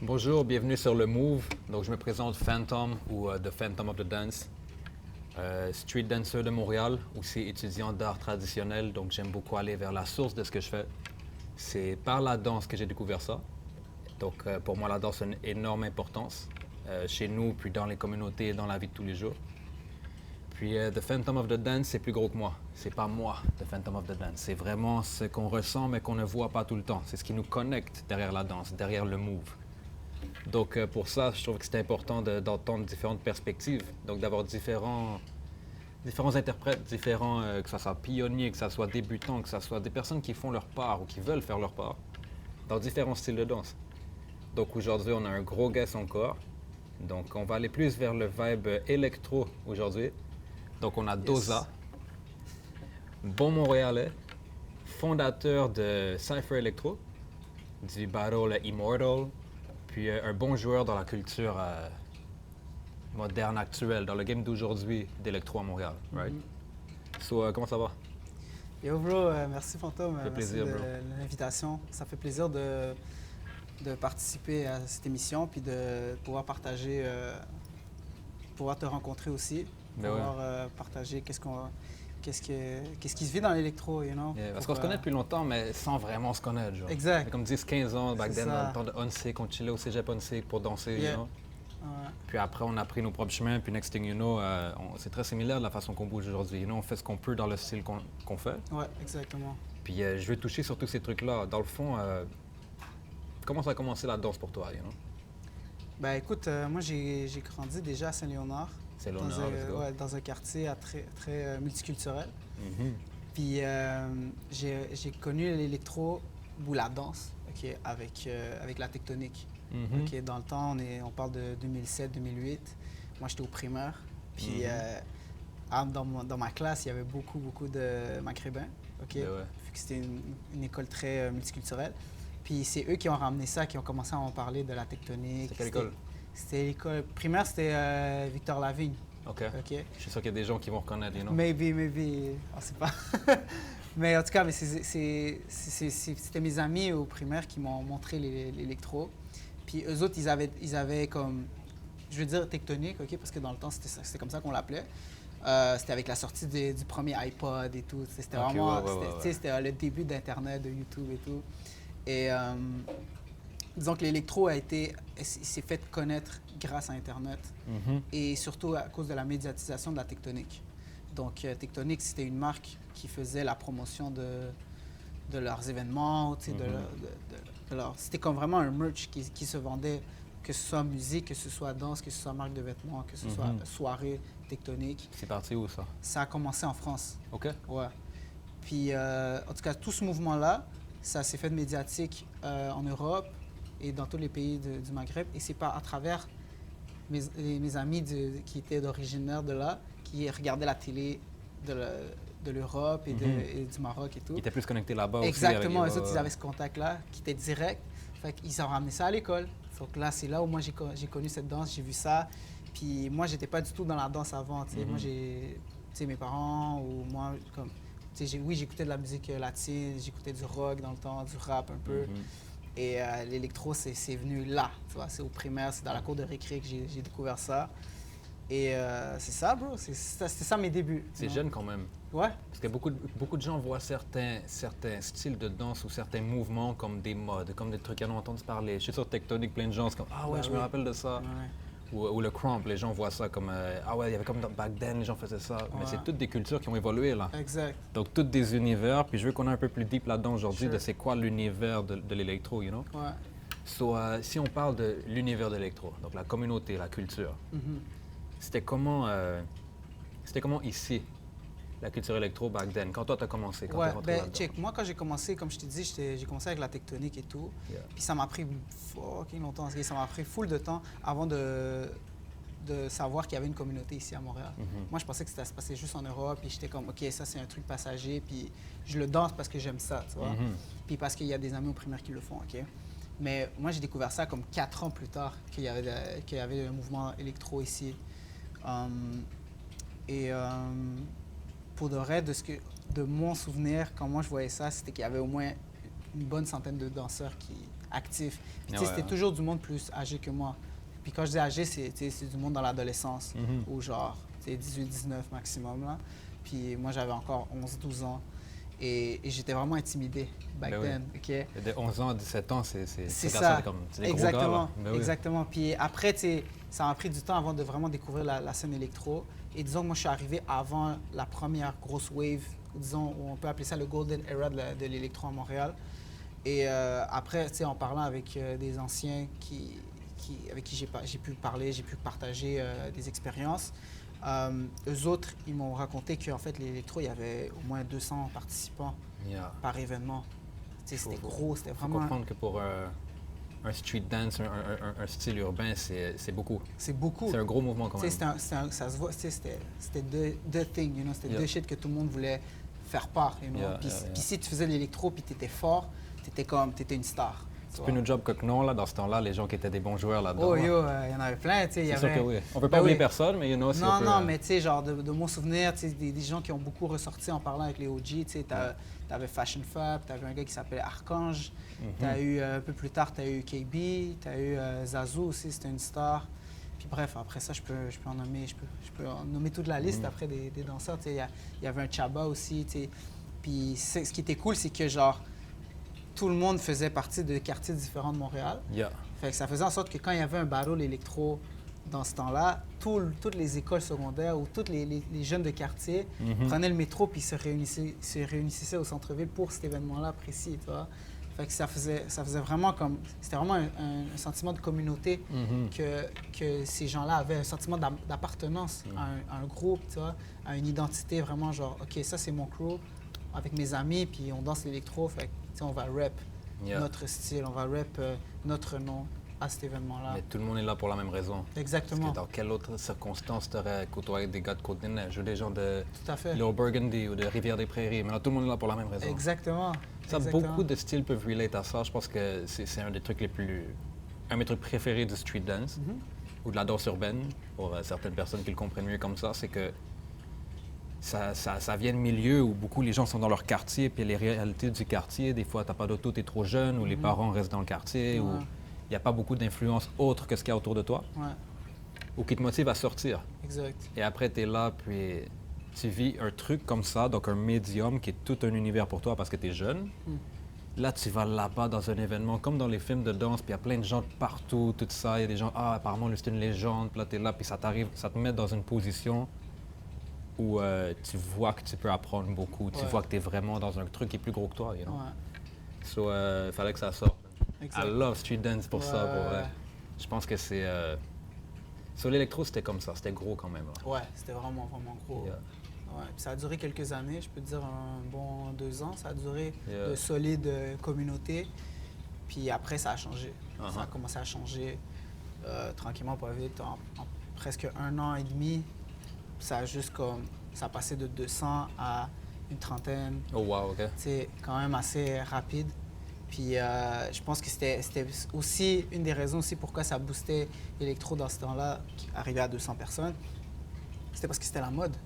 Bonjour, bienvenue sur le Move. Donc, je me présente Phantom ou The Phantom of the Dance. Street dancer de Montréal, aussi étudiant d'art traditionnel. Donc, j'aime beaucoup aller vers la source de ce que je fais. C'est par la danse que j'ai découvert ça. Donc, pour moi, la danse a une énorme importance chez nous, puis dans les communautés et dans la vie de tous les jours. Puis, The Phantom of the Dance, c'est plus gros que moi. C'est pas moi, The Phantom of the Dance. C'est vraiment ce qu'on ressent, mais qu'on ne voit pas tout le temps. C'est ce qui nous connecte derrière la danse, derrière le move. Donc, pour ça, je trouve que c'est important d'entendre différentes perspectives. Donc, d'avoir différents interprètes, que ce soit pionniers, que ce soit débutants, que ce soit des personnes qui font leur part ou qui veulent faire leur part dans différents styles de danse. Donc, aujourd'hui, on a un gros guest encore. Donc, on va aller plus vers le vibe électro aujourd'hui. Donc, on a Doza, bon Montréalais, fondateur de Cypher Electro, du battle Immortal, puis un bon joueur dans la culture moderne actuelle, dans le game d'aujourd'hui d'électro à Montréal, right? So, comment ça va? Yo bro, merci Fantôme, Ça fait merci plaisir, de bro. l'invitation. Ça fait plaisir de participer à cette émission puis de pouvoir partager, pouvoir te rencontrer aussi, Ben pouvoir partager qu'est-ce qui se vit dans l'électro, you know. Yeah, parce qu'on se connaît depuis longtemps, mais sans vraiment se connaître, genre. Exact. Ça fait comme 10-15 ans, back C'est then, ça. dans le temps de Unsick, on chillait au cégep Unsick pour danser, Yeah. you know? Ouais. Puis après, on a pris nos propres chemins, puis next thing you know, c'est très similaire de la façon qu'on bouge aujourd'hui. You know, on fait ce qu'on peut dans le style qu'on fait. Ouais, exactement. Puis je veux toucher sur tous ces trucs-là. Dans le fond, comment ça a commencé la danse pour toi, you know? Ben écoute, moi j'ai grandi déjà à Saint-Léonard. C'est l'honneur, let's go. Dans un quartier très multiculturel. Mhm. Puis j'ai connu l'électro ou la danse, ok, avec la tectonique. Mhm. Ok, dans le temps, on parle de 2007-2008. Moi, j'étais au primaire. Puis dans ma classe, il y avait beaucoup de maghrébins. Ok, Ben ouais. vu que c'était une école très multiculturelle. Puis c'est eux qui ont ramené ça, qui ont commencé à en parler de la tectonique. C'était quelle école? C'était l'école primaire, c'était Victor Lavigne. OK. Ok. Je suis sûr qu'il y a des gens qui vont reconnaître, you know? Maybe, on sait pas. Mais en tout cas, mais c'était mes amis au primaire qui m'ont montré l'électro. Puis eux autres, ils avaient comme, je veux dire tectonique, ok, parce que dans le temps, c'était comme ça qu'on l'appelait. C'était avec la sortie du premier iPod et tout. C'était Ok, vraiment, ouais. c'était le début d'Internet, de YouTube et tout. Et disons que l'électro s'est fait connaître grâce à Internet Mhm. et surtout à cause de la médiatisation de la tectonique. Donc, Tectonic, c'était une marque qui faisait la promotion de leurs événements, tu sais, c'était comme vraiment un merch qui se vendait, que ce soit musique, que ce soit danse, que ce soit marque de vêtements, que ce soit soirée tectonique. C'est parti où, ça? Ça a commencé en France, OK. ouais. Puis, en tout cas, tout ce mouvement-là, ça s'est fait médiatique en Europe et dans tous les pays du Maghreb. Et c'est pas à travers mes amis qui étaient d'origine de là, qui regardaient la télé de l'Europe et du Maroc et tout. Ils étaient plus connectés là-bas aussi. Exactement, avec eux autres, ils avaient ce contact-là qui était direct. Fait qu'ils ont ramené ça à l'école. Donc là, c'est là où moi j'ai connu cette danse, j'ai vu ça. Puis moi, j'étais pas du tout dans la danse avant. Tu sais. Moi, mes parents ou moi, comme, tu sais, oui, j'écoutais de la musique latine, j'écoutais du rock dans le temps, du rap un peu. Et l'électro, c'est venu là, tu vois, c'est au primaire, c'est dans la cour de récré que j'ai découvert ça. Et c'est ça, bro, c'était ça mes débuts. C'est jeune quand même. Ouais. Parce que beaucoup de gens voient certains styles de danse ou certains mouvements comme des modes, comme des trucs qu'ils ont entendu parler. Je suis sur Tectonic, plein de gens, c'est comme « Ah ouais, je me rappelle de ça Ouais. ». Ou le crump, les gens voient ça comme « Ah ouais, il y avait comme back then, les gens faisaient ça ». Mais c'est toutes des cultures qui ont évolué, là. Exact. Donc, toutes des univers. Puis je veux qu'on ait un peu plus deep là-dedans aujourd'hui Sure. de c'est quoi l'univers de l'électro, you know? Ouais. So, si on parle de l'univers de l'électro, donc la communauté, la culture, c'était comment ici, la culture électro back then, quand toi t'as commencé, quand t'es Ouais, rentré ben, là-dedans? check, moi quand j'ai commencé, comme je t'ai dit, j'ai commencé avec la tectonique et tout. Yeah. Puis ça m'a pris fucking longtemps, ça m'a pris full de temps avant de savoir qu'il y avait une communauté ici à Montréal. Moi, je pensais que ça se passait juste en Europe, puis j'étais comme, OK, ça c'est un truc passager, puis je le danse parce que j'aime ça, tu vois. Puis parce qu'il y a des amis au primaire qui le font, OK. Mais moi, j'ai découvert ça comme 4 ans plus tard, qu'il y avait un mouvement électro ici. Pour de vrai, de mon souvenir, quand moi je voyais ça, c'était qu'il y avait au moins une bonne centaine de danseurs actif. Puis, Ah c'était toujours du monde plus âgé que moi. Puis quand je dis âgé, c'est du monde dans l'adolescence, ou genre 18-19 maximum. Là. Puis moi, j'avais encore 11-12 ans. Et j'étais vraiment intimidé back then. Okay? De 11 ans à 17 ans, c'est ça. C'est des exactement, gros gars, là. exactement. Puis après, ça m'a pris du temps avant de vraiment découvrir la scène électro. Et disons que moi, je suis arrivé avant la première grosse wave, disons, on peut appeler ça le golden era de l'électro à Montréal. Et après, en parlant avec des anciens avec qui j'ai pu parler, j'ai pu partager des expériences, eux autres, ils m'ont raconté qu'en fait, l'électro, il y avait au moins 200 participants par événement. C'était gros, c'était vraiment... Il faut comprendre que pour un street dance, un style urbain, c'est beaucoup. C'est beaucoup. C'est un gros mouvement quand même. Ça se voit, c'était the thing, c'était deux shit que tout le monde voulait faire part. Puis si tu faisais l'électro puis tu étais fort, t'étais une star. C'est plus notre job que non, là, dans ce temps-là, les gens qui étaient des bons joueurs là-dedans. Oh, yo, il y en avait plein, tu sais. C'est sûr que oui. On peut pas oublier personne, mais si on peut... Non, mais tu sais, genre, de mon souvenir, tu sais, des gens qui ont beaucoup ressorti en parlant avec les OG, tu sais, t'avais Fashion Fab, t'avais un gars qui s'appelait Archange, t'as eu, un peu plus tard, t'as eu KB, t'as eu Zazu aussi, c'était une star. Puis bref, après ça, je peux en nommer toute la liste après des danseurs, tu sais. Il y avait un Chaba aussi, tu sais. Puis ce qui était cool, c'est que, genre, tout le monde faisait partie de quartiers différents de Montréal. Fait que ça faisait en sorte que quand il y avait un battle électro dans ce temps-là, toutes les écoles secondaires ou tous les jeunes de quartier prenaient le métro puis se réunissaient au centre-ville pour cet événement-là précis, tu vois. Fait que ça faisait vraiment comme... C'était vraiment un sentiment de communauté que ces gens-là avaient, un sentiment d'appartenance à un groupe, tu vois, à une identité vraiment genre, OK, ça c'est mon crew, avec mes amis, puis on danse l'électro, fait que, on va rap notre style, on va rap notre nom à cet événement-là. Mais tout le monde est là pour la même raison. Exactement. Parce que dans quelle autre circonstance tu aurais côtoyé des gars de Côte-des-Neiges ou des gens de Little Burgundy ou de Rivière-des-Prairies? Mais là, tout le monde est là pour la même raison. Exactement. Beaucoup de styles peuvent relate à ça. Je pense que c'est un des trucs un de mes trucs préférés du street dance ou de la danse urbaine, pour certaines personnes qui le comprennent mieux comme ça, c'est que ça vient de milieux où beaucoup les gens sont dans leur quartier, puis les réalités du quartier, des fois, t'as pas d'auto, t'es trop jeune, ou les parents restent dans le quartier, ou il n'y a pas beaucoup d'influence autre que ce qu'il y a autour de toi, ou qui te motive à sortir. Exact. Et après, tu es là, puis tu vis un truc comme ça, donc un médium qui est tout un univers pour toi parce que tu es jeune. Là, tu vas là-bas dans un événement, comme dans les films de danse, puis il y a plein de gens de partout, tout ça. Il y a des gens, apparemment, lui, c'est une légende, puis là, tu es là, puis ça te met dans une position où tu vois que tu peux apprendre beaucoup, tu vois que tu es vraiment dans un truc qui est plus gros que toi, you know? So, fallait que ça sorte. Exact. I love street dance pour ça, pour vrai. Je pense que c'est... Sur l'électro, c'était comme ça, c'était gros quand même. Là. Ouais, c'était vraiment, vraiment gros. Ouais. Puis ça a duré quelques années, je peux te dire un bon 2 ans, ça a duré de solide communauté. Puis après, ça a changé. Ça a commencé à changer tranquillement, pas vite, en presque 1 an et demi. Ça a juste comme... Ça a passé de 200 à une trentaine. Oh wow, OK. C'est quand même assez rapide. Puis je pense que c'était aussi une des raisons aussi pourquoi ça boostait l'électro dans ce temps-là, qui arrivait à 200 personnes. C'était parce que c'était la mode.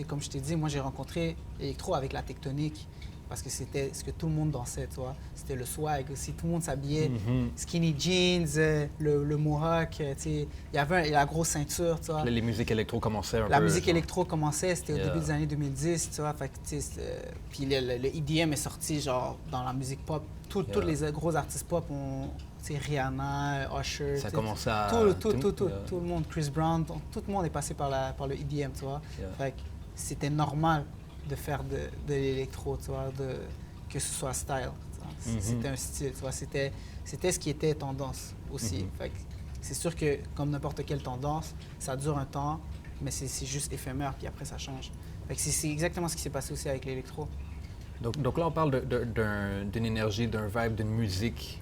Comme je t'ai dit, moi j'ai rencontré l'électro avec la tectonique parce que c'était ce que tout le monde dansait, tu vois. C'était le swag aussi, tout le monde s'habillait, skinny jeans, le mohawk, il y avait la grosse ceinture, tu vois. Les musiques électro commençaient un peu. La musique électro commençait, c'était au début des années 2010, tu vois. Fait que, puis le EDM est sorti genre dans la musique pop. Tous les gros artistes pop ont, Rihanna, Usher. Ça commençait à... Tout le monde, Chris Brown, tout le monde est passé par le EDM, tu vois. Fait que c'était normal de faire de l'électro, tu vois, que ce soit style. C'était un style, tu vois. C'était ce qui était tendance aussi. Fait que c'est sûr que, comme n'importe quelle tendance, ça dure un temps, mais c'est juste éphémère, puis après, ça change. Fait que c'est exactement ce qui s'est passé aussi avec l'électro. Donc là, on parle d'une énergie, d'un vibe, d'une musique.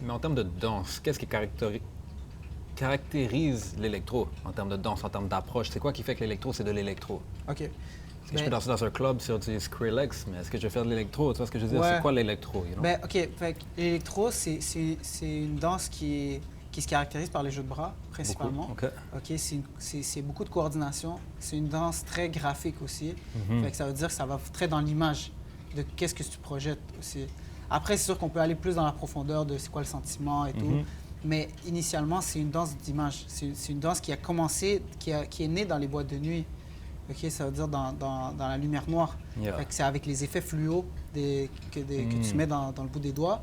Mais en termes de danse, qu'est-ce qui caractérise l'électro en termes de danse, en termes d'approche? C'est quoi qui fait que l'électro, c'est de l'électro? OK. Est-ce que je peux danser dans un club sur du Skrillex, mais est-ce que je vais faire de l'électro? Tu vois ce que je veux dire? Ouais. C'est quoi l'électro? You know? OK. Fait que l'électro, c'est une danse qui se caractérise par les jeux de bras, principalement. OK. C'est beaucoup de coordination. C'est une danse très graphique aussi. Fait que ça veut dire que ça va très dans l'image de qu'est-ce que tu projettes aussi. Après, c'est sûr qu'on peut aller plus dans la profondeur de c'est quoi le sentiment et tout. Mais initialement, c'est une danse d'image. C'est une danse qui a commencé, qui est née dans les boîtes de nuit. OK, ça veut dire dans la lumière noire. Fait que c'est avec les effets fluo que tu mets dans le bout des doigts.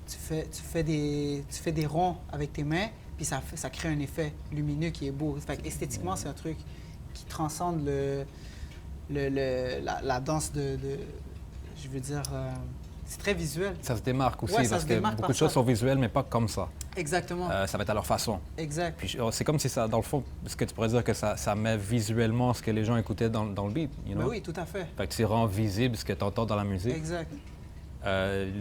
Tu fais des ronds avec tes mains, puis ça crée un effet lumineux qui est beau. Fait que esthétiquement, c'est un truc qui transcende la danse je veux dire, c'est très visuel. Ça se démarque aussi, Ouais, ça parce se que démarque beaucoup par de choses ça. sont visuelles, mais pas comme ça. Exactement. Ça va être à leur façon. Exact. Puis c'est comme si ça, dans le fond, ce que tu pourrais dire que ça met visuellement ce que les gens écoutaient dans le beat, you know? Ben oui, tout à fait. Fait que tu rends visible ce que tu entends dans la musique Exact.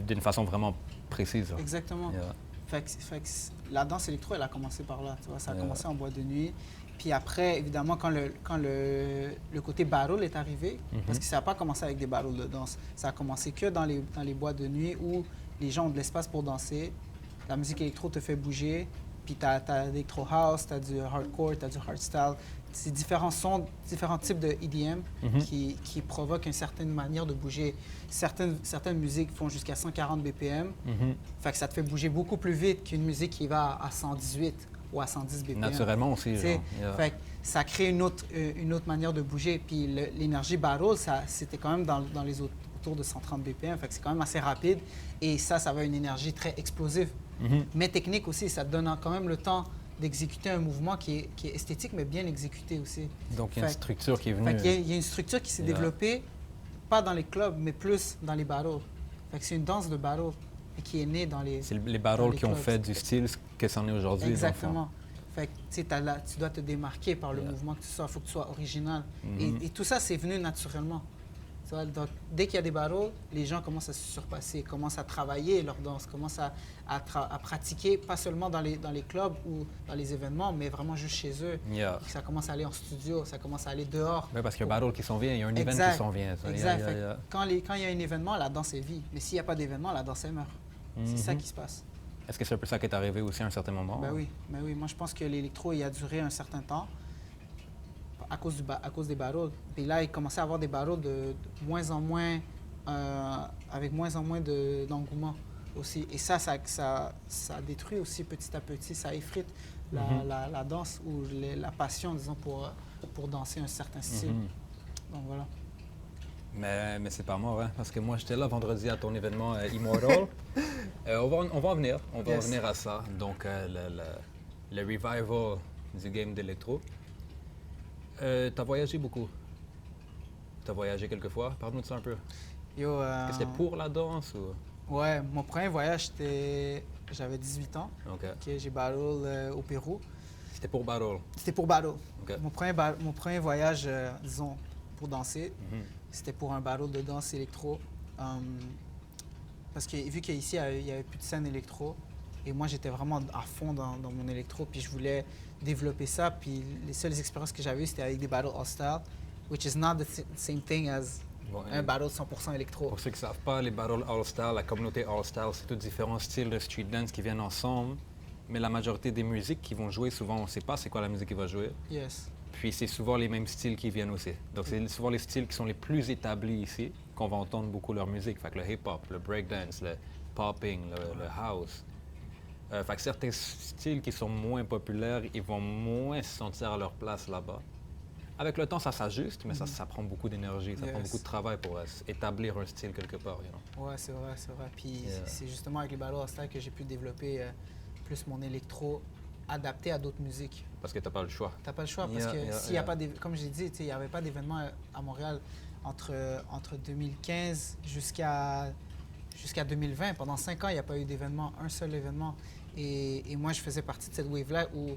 d'une façon vraiment précise. Exactement. Yeah. Fait que la danse électro, elle a commencé par là. Tu vois, ça a commencé en boîte de nuit. Puis après, évidemment, quand le côté battle est arrivé, parce que ça n'a pas commencé avec des battles de danse, ça a commencé que dans les boîtes de nuit où les gens ont de l'espace pour danser, la musique électro te fait bouger, puis tu as l'électro house, tu as du hardcore, tu as du hardstyle. C'est différents sons, différents types de EDM qui provoquent une certaine manière de bouger. Certaines musiques font jusqu'à 140 BPM, fait que ça te fait bouger beaucoup plus vite qu'une musique qui va à 118 ou à 110 BPM. Naturellement aussi, genre. Yeah. Fait que ça crée une autre manière de bouger. Puis l'énergie battle, c'était quand même dans les autour de 130 BPM, fait que c'est quand même assez rapide. Et ça va une énergie très explosive. Mais technique aussi, ça te donne quand même le temps d'exécuter un mouvement qui est esthétique, mais bien exécuté aussi. Donc, il y a une structure qui est venue. Fait qu'il y a une structure qui s'est développée, pas dans les clubs, mais plus dans les battles. Fait que c'est une danse de battle et qui est née dans les C'est les battles qui ont fait du style que c'en est aujourd'hui. Exactement. Fait que tu dois te démarquer par le mouvement que tu sors. Il faut que tu sois original. Et tout ça, c'est venu naturellement. Tu vois, donc, dès qu'il y a des battles, les gens commencent à se surpasser, commencent à travailler leur danse, commencent à pratiquer, pas seulement dans les clubs ou dans les événements, mais vraiment juste chez eux. Yeah. Ça commence à aller en studio, ça commence à aller dehors. Oui, parce qu'il y a un battle qui s'en vient, il y a un event qui s'en vient. Ça. Exact. Quand il y a un événement, la danse est vie. Mais s'il n'y a pas d'événement, la danse, elle meurt. C'est ça qui se passe. Est-ce que c'est un peu ça qui est arrivé aussi à un certain moment? Ben oui. Moi, je pense que l'électro, il a duré un certain temps à cause des battles. Puis là, il commençait à avoir des battles de moins en moins, avec moins en moins d'engouement aussi. Et ça détruit aussi petit à petit, ça effrite la danse ou la passion, disons, pour danser un certain style. Donc voilà. Mais c'est pas mort, hein, parce que moi, j'étais là vendredi à ton événement Immortal. On va en venir. On va revenir à ça. Donc, le revival du game d'électro. T'as voyagé beaucoup. T'as voyagé quelques fois. Parle-nous de ça un peu. Est-ce que c'était pour la danse ou... Ouais, mon premier voyage, j'avais 18 ans. OK. J'ai battle au Pérou. C'était pour battle. C'était pour battle. OK. Mon premier voyage, disons, pour danser, c'était pour un battle de danse électro. Parce que vu qu'ici, il n'y avait plus de scène électro, et moi, j'étais vraiment à fond dans mon électro, puis je voulais développer ça. Puis les seules expériences que j'avais eues, c'était avec des battles all-style, which is not the same thing as un battle 100% électro. Pour ceux qui ne savent pas, les battles all-style, la communauté all-style, c'est tous différents styles de street dance qui viennent ensemble. Mais la majorité des musiques qui vont jouer, souvent, on ne sait pas c'est quoi la musique qui va jouer. Yes. Puis c'est souvent les mêmes styles qui viennent aussi. Donc c'est souvent les styles qui sont les plus établis ici qu'on va entendre beaucoup leur musique. Fait que le hip-hop, le breakdance, le popping, le house. Fait que certains styles qui sont moins populaires, ils vont moins se sentir à leur place là-bas. Avec le temps, ça s'ajuste, mais ça prend beaucoup d'énergie, ça prend beaucoup de travail pour établir un style quelque part. You know? Ouais, c'est vrai. Puis c'est justement avec les battles all-style que j'ai pu développer plus mon électro adapté à d'autres musiques. Parce que t'as pas le choix. T'as pas le choix, parce que s'il y a pas comme j'ai dit, il n'y avait pas d'événement à Montréal entre 2015 jusqu'à 2020. Pendant 5 ans, il n'y a pas eu d'événement, un seul événement. Et moi, je faisais partie de cette wave-là où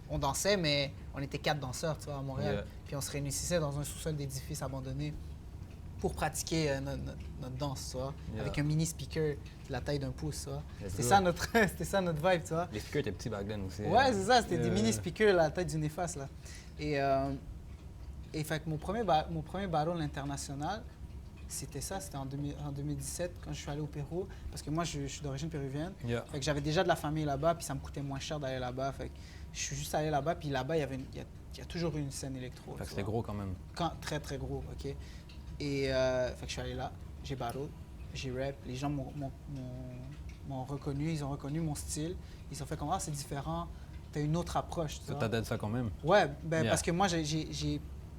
on dansait, mais on était 4 danseurs, tu vois, à Montréal. Puis on se réunissait dans un sous-sol d'édifice abandonné pour pratiquer notre danse, tu vois, avec un mini speaker de la taille d'un pouce, tu vois. C'était ça notre vibe, tu vois. Les speakers étaient petits back then aussi. Ouais, c'est ça, c'était des mini speakers de la taille d'une efface, là. Et fait que mon premier battle international, c'était en 2017, quand je suis allé au Pérou, parce que moi, je suis d'origine péruvienne. Fait que j'avais déjà de la famille là-bas, puis ça me coûtait moins cher d'aller là-bas. Fait que je suis juste allé là-bas, puis là-bas, il y a toujours eu une scène électro. Fait que c'était gros quand même. Très, très gros, OK. Et fait que je suis allé là, j'ai battle. j'ai rap. Les gens m'ont reconnu, ils ont reconnu mon style. Ils ont fait comme, ah, c'est différent, t'as une autre approche. Tu t'as dit ça quand même? Ouais, parce que moi,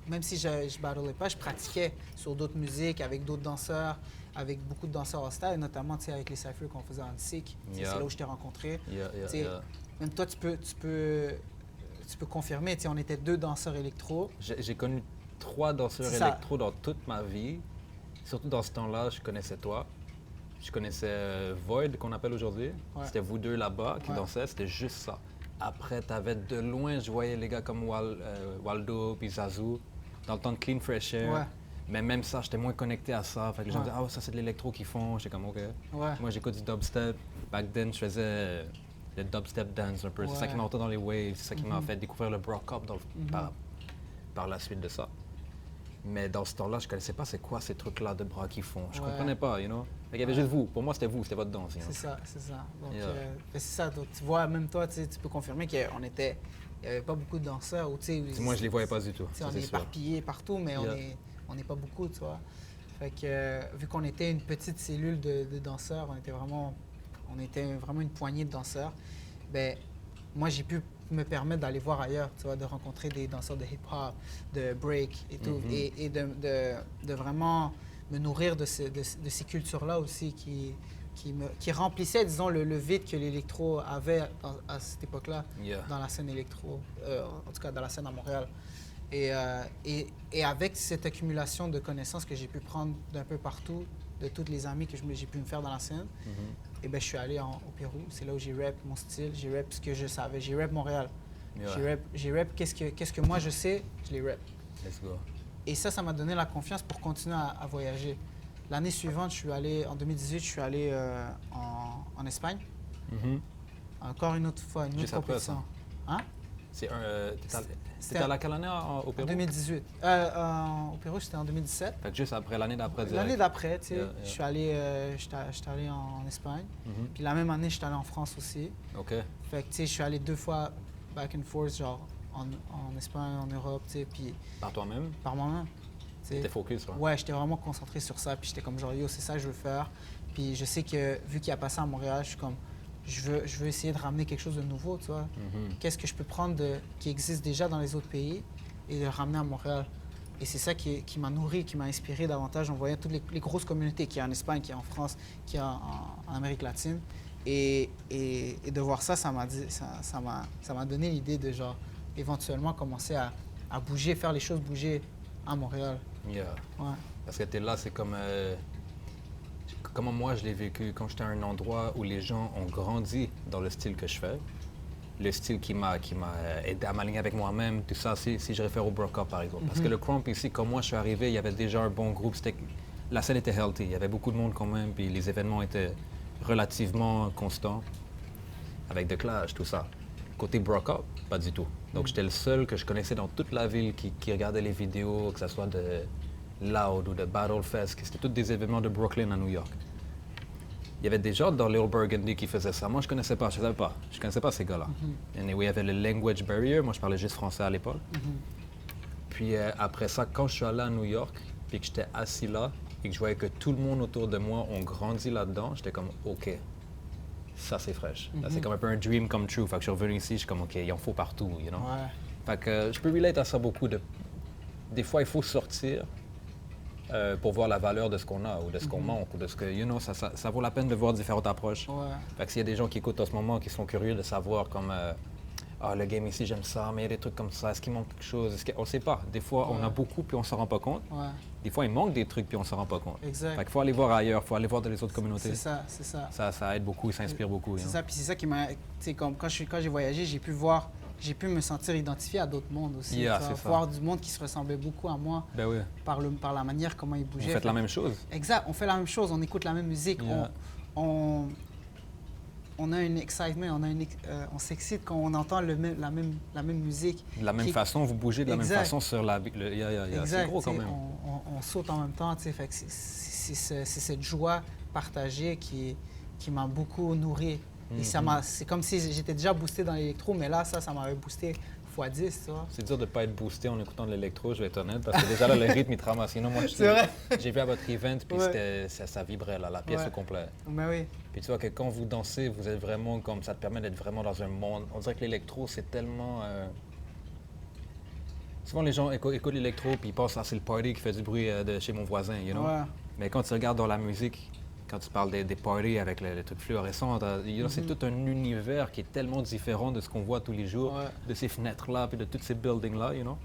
même si je battlais pas, je pratiquais sur d'autres musiques, avec d'autres danseurs, avec beaucoup de danseurs hostile, notamment avec les cyphers qu'on faisait en SIC. C'est là où je t'ai rencontré. Même toi, tu peux confirmer, on était 2 danseurs électro. J'ai connu 3 danseurs électro dans toute ma vie. Surtout dans ce temps-là, je connaissais toi. Je connaissais Void, qu'on appelle aujourd'hui. Ouais. C'était vous 2 là-bas qui dansaient, c'était juste ça. Après, t'avais de loin, je voyais les gars comme Waldo puis Zazu, dans le temps de Clean Fresh Air. Ouais. Mais même ça, j'étais moins connecté à ça. Fait que les gens disaient, ah, ça c'est de l'électro qu'ils font. J'étais comme, OK. Ouais. Moi, j'écoute du dubstep. Back then, je faisais le dubstep dance un peu. Ouais. C'est ça qui m'a entendu dans les waves. C'est ça qui m'a fait découvrir le Brock Up par la suite de ça. Mais dans ce temps-là, je ne connaissais pas c'est quoi ces trucs-là de bras qu'ils font. Je comprenais pas, you know. Il y avait juste vous. Pour moi, c'était vous, c'était votre danse. C'est ça. Donc, c'est ça. Donc, tu vois, même toi, tu peux confirmer qu'il n'y avait pas beaucoup de danseurs. Moi, je les voyais pas du tout. On est éparpillés partout, mais on n'est pas beaucoup, tu vois. Fait que, vu qu'on était une petite cellule de danseurs, on était vraiment une poignée de danseurs, ben moi, j'ai pu me permettre d'aller voir ailleurs, tu vois, de rencontrer des danseurs de hip-hop, de break et tout, et de vraiment me nourrir de ces cultures-là aussi qui remplissaient, disons, le vide que l'électro avait à cette époque-là dans la scène électro, en tout cas dans la scène à Montréal. Et avec cette accumulation de connaissances que j'ai pu prendre d'un peu partout, de tous les amis que j'ai pu me faire dans la scène, et ben je suis allé au Pérou. C'est là où j'ai rap mon style, j'ai rap ce que je savais, j'ai rap Montréal. J'ai rap qu'est-ce que moi je sais, je les rap. Let's go. Et ça m'a donné la confiance pour continuer à voyager. L'année suivante, en 2018, je suis allé en Espagne. Encore une autre fois, une autre compétition. Hein? C'était à quelle année au Pérou? En 2018. Au Pérou, c'était en 2017. Fait que juste après, l'année d'après. L'année d'après, tu sais, je suis allé en Espagne. Puis la même année, je suis allé en France aussi. OK. Fait que, tu sais, je suis allé 2 fois back and forth, genre en Espagne, en Europe, tu sais, puis... Par toi-même? Par moi-même. T'étais focus, Ouais, j'étais vraiment concentré sur ça. Puis j'étais comme genre, yo, c'est ça que je veux faire. Puis je sais que, vu qu'il y a passé à Montréal, je suis comme... Je veux essayer de ramener quelque chose de nouveau, tu vois. Qu'est-ce que je peux prendre qui existe déjà dans les autres pays et de le ramener à Montréal? Et c'est ça qui m'a nourri, qui m'a inspiré davantage en voyant toutes les grosses communautés qu'il y a en Espagne, qu'il y a en France, qu'il y a en Amérique latine. Et de voir ça, ça m'a donné l'idée de genre éventuellement commencer à bouger, faire les choses bouger à Montréal. Yeah. Ouais. Parce que t'es là, c'est comme... Comment moi je l'ai vécu quand j'étais à un endroit où les gens ont grandi dans le style que je fais, le style qui m'a aidé à m'aligner avec moi-même, tout ça, si je réfère au Brock Up par exemple. Parce que le Crump ici, quand moi je suis arrivé, il y avait déjà un bon groupe, la scène était healthy, il y avait beaucoup de monde quand même, puis les événements étaient relativement constants, avec The Clash, tout ça. Côté Brock Up, pas du tout. Donc j'étais le seul que je connaissais dans toute la ville qui regardait les vidéos, que ce soit de Loud ou de Battle Fest, c'était tous des événements de Brooklyn à New York. Il y avait des gens dans Little Burgundy qui faisaient ça. Moi, je connaissais pas, je savais pas. Je connaissais pas ces gars-là. Et il y avait le language barrier. Moi, je parlais juste français à l'époque. Puis après ça, quand je suis allé à New York, puis que j'étais assis là, et que je voyais que tout le monde autour de moi ont grandi là-dedans, j'étais comme, OK, ça c'est fraîche. C'est comme un peu un dream come true. Fait que je suis revenu ici, je suis comme, OK, il en faut partout, you know? Ouais. Fait que je peux relate à ça beaucoup. Des fois, il faut sortir pour voir la valeur de ce qu'on a ou de ce qu'on manque ou de ce que, you know, ça vaut la peine de voir différentes approches. Ouais. Fait que s'il y a des gens qui écoutent en ce moment qui sont curieux de savoir comme le game ici j'aime ça, mais il y a des trucs comme ça, est-ce qu'il manque quelque chose? On ne sait pas. Des fois on a beaucoup puis on s'en rend pas compte. Ouais. Des fois il manque des trucs puis on s'en rend pas compte. Exact. Fait qu'il faut aller voir ailleurs, il faut aller voir dans les autres communautés. C'est ça. Ça aide beaucoup, ça inspire beaucoup. C'est ça, puis c'est ça qui m'a, tu sais, comme quand j'ai voyagé, j'ai pu me sentir identifié à d'autres mondes aussi. Voir du monde qui se ressemblait beaucoup à moi par la manière comment ils bougeaient. Vous faites la même chose. Exact, on fait la même chose, on écoute la même musique, on a un excitement, on s'excite quand on entend la même musique. De la même façon, vous bougez de la même façon sur la... C'est gros quand même. On saute en même temps, tu sais, fait que c'est cette joie partagée qui m'a beaucoup nourri. Et c'est comme si j'étais déjà boosté dans l'électro, mais là, ça m'avait boosté x10, tu vois. C'est dur de ne pas être boosté en écoutant de l'électro, je vais être honnête, parce que déjà, là, le rythme, il te ramasse. Sinon, moi, C'est vrai. j'ai vu à votre event, puis Ouais. ça vibrait, là, la pièce Ouais. au complet. Mais oui. Puis tu vois que quand vous dansez, vous êtes vraiment comme ça te permet d'être vraiment dans un monde. On dirait que l'électro, c'est tellement. Souvent, les gens écoutent l'électro, puis ils pensent, ah, c'est le party qui fait du bruit de chez mon voisin, you know? Ouais. Mais quand tu regardes dans la musique, quand tu parles des parties avec les trucs fluorescents, c'est tout un univers qui est tellement différent de ce qu'on voit tous les jours, Ouais. de ces fenêtres-là, puis de tous ces buildings-là, you know?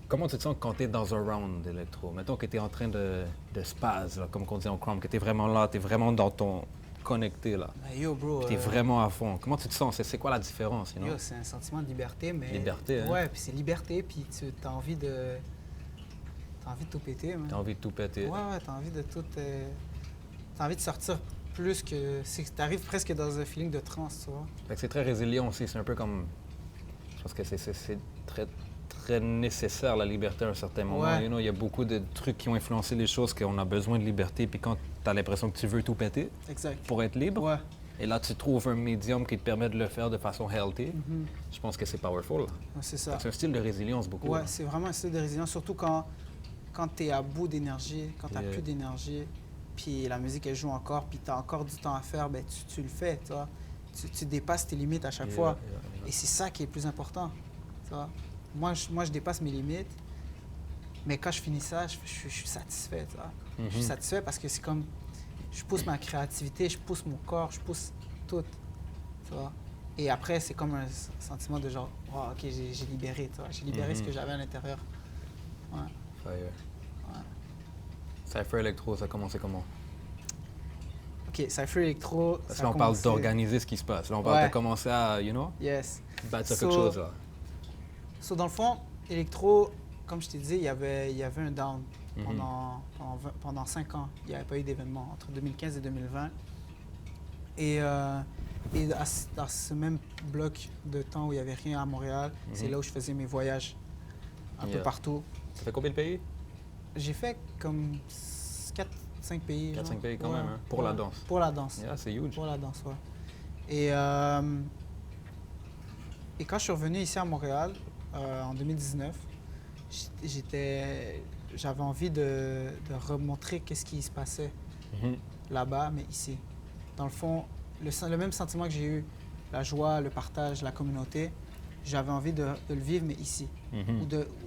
Comment tu te sens quand tu es dans un round d'électro? Mettons que tu es en train de spaz, là, comme on dit en chrome, que tu es vraiment là, tu es vraiment dans ton connecté, là. Ben, yo, bro. Tu es vraiment à fond. Comment tu te sens? C'est quoi la différence, you know? Yo, c'est un sentiment de liberté, mais... Liberté, hein? Ouais, puis c'est liberté, puis tu as envie de... T'as envie de tout péter, man. Tu as envie de tout péter. Ouais, t'as envie de tout... T'as envie de sortir plus que... T'arrives presque dans un feeling de transe, tu vois. Fait que c'est très résilient aussi. C'est un peu comme... Je pense que c'est très, très nécessaire, la liberté, à un certain moment. Ouais. You know, il y a beaucoup de trucs qui ont influencé les choses, qu'on a besoin de liberté. Puis quand tu as l'impression que tu veux tout péter Exact. pour être libre, Ouais. et là, tu trouves un médium qui te permet de le faire de façon healthy, Mhm. je pense que c'est powerful. Ouais, c'est ça. C'est un style de résilience, beaucoup. Ouais, c'est vraiment un style de résilience, surtout quand tu es à bout d'énergie, quand tu n'as Yeah. plus d'énergie, puis la musique, elle joue encore, puis tu as encore du temps à faire, ben tu le fais, tu vois. Tu dépasses tes limites à chaque Yeah, fois. yeah, yeah. Et c'est ça qui est le plus important, tu vois. Moi, je dépasse mes limites, mais quand je finis ça, je suis satisfait, tu vois. Je suis Mhm. satisfait parce que c'est comme... Je pousse ma créativité, je pousse mon corps, je pousse tout, tu vois. Et après, c'est comme un sentiment de genre, oh, OK, j'ai libéré, tu vois. J'ai libéré ce que j'avais à l'intérieur. Ouais. Fire. Ouais. Cypher Electro, ça a commencé comment? OK, Cypher Electro, Parce ça que là, a on parle commencé- d'organiser ce qui se passe. Là, on parle Ouais. de commencer à, you know, Yes. bâtir So- quelque chose, là. So, dans le fond, Electro, comme je t'ai dit, il y avait un down Mhm. pendant 5 ans. Il n'y avait pas eu d'événement entre 2015 et 2020. Et dans ce même bloc de temps où il n'y avait rien à Montréal, c'est Mhm. là où je faisais mes voyages un peu Yeah. partout. Ça fait combien de pays? J'ai fait comme 4-5 pays. 4-5 genre. pays quand Ouais. même, hein, pour la Ouais. danse. Pour la danse. Yeah, c'est huge. Pour la danse, ouais. Et quand je suis revenu ici à Montréal, en 2019, j'avais envie de remontrer qu'est-ce qui se passait Mhm. là-bas, mais ici. Dans le fond, le même sentiment que j'ai eu, la joie, le partage, la communauté, j'avais envie de le vivre, mais ici. Mhm.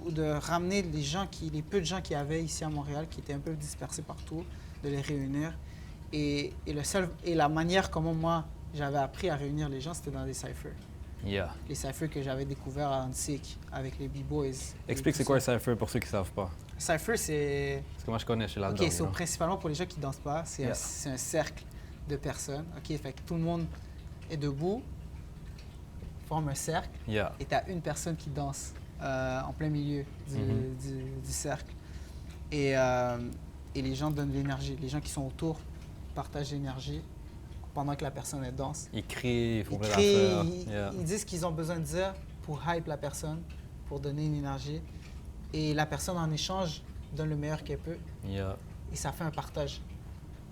Ou de ramener les peu de gens qu'il y avait ici à Montréal, qui étaient un peu dispersés partout, de les réunir. Et la manière comment moi, j'avais appris à réunir les gens, c'était dans des cyphers. Yeah. Les cyphers que j'avais découverts à Hansik avec les B-Boys. Explique c'est quoi un cypher pour ceux qui ne savent pas. Cypher, c'est... Parce que moi, je connais, je suis là-dedans. OK, you c'est know. principalement pour les gens qui ne dansent pas. C'est Yeah. c'est un cercle de personnes. OK, fait que tout le monde est debout, forme un cercle, Yeah. et tu as une personne qui danse en plein milieu Mhm. du cercle. Et les gens donnent de l'énergie. Les gens qui sont autour partagent l'énergie pendant que la personne elle danse. Ils crient, ils font Ils plein crient, d'affaires. ils, Yeah. ils disent ce qu'ils ont besoin de dire pour hype la personne, pour donner une énergie. Et la personne en échange donne le meilleur qu'elle peut. Yeah. Et ça fait un partage.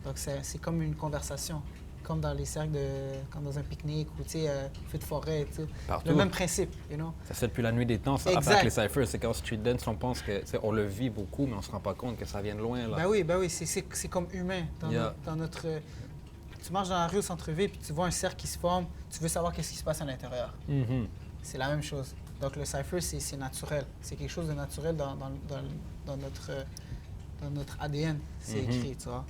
Donc c'est comme une conversation, comme dans les cercles comme dans un pique-nique ou tu sais, feu de forêt, tu sais. Partout. Le même principe, you know. Ça se fait depuis la nuit des temps. Ça. Exact. Avec les cyphers, c'est qu'en street dance, on pense que, tu sais, on le vit beaucoup, mais on se rend pas compte que ça vient de loin, là. Ben oui, c'est comme humain Yeah. dans notre... Tu marches dans la rue au centre-ville puis tu vois un cercle qui se forme, tu veux savoir qu'est-ce qui se passe à l'intérieur. Mhm. C'est la même chose. Donc le cypher, c'est naturel. C'est quelque chose de naturel dans notre ADN. C'est Mhm. écrit, tu vois.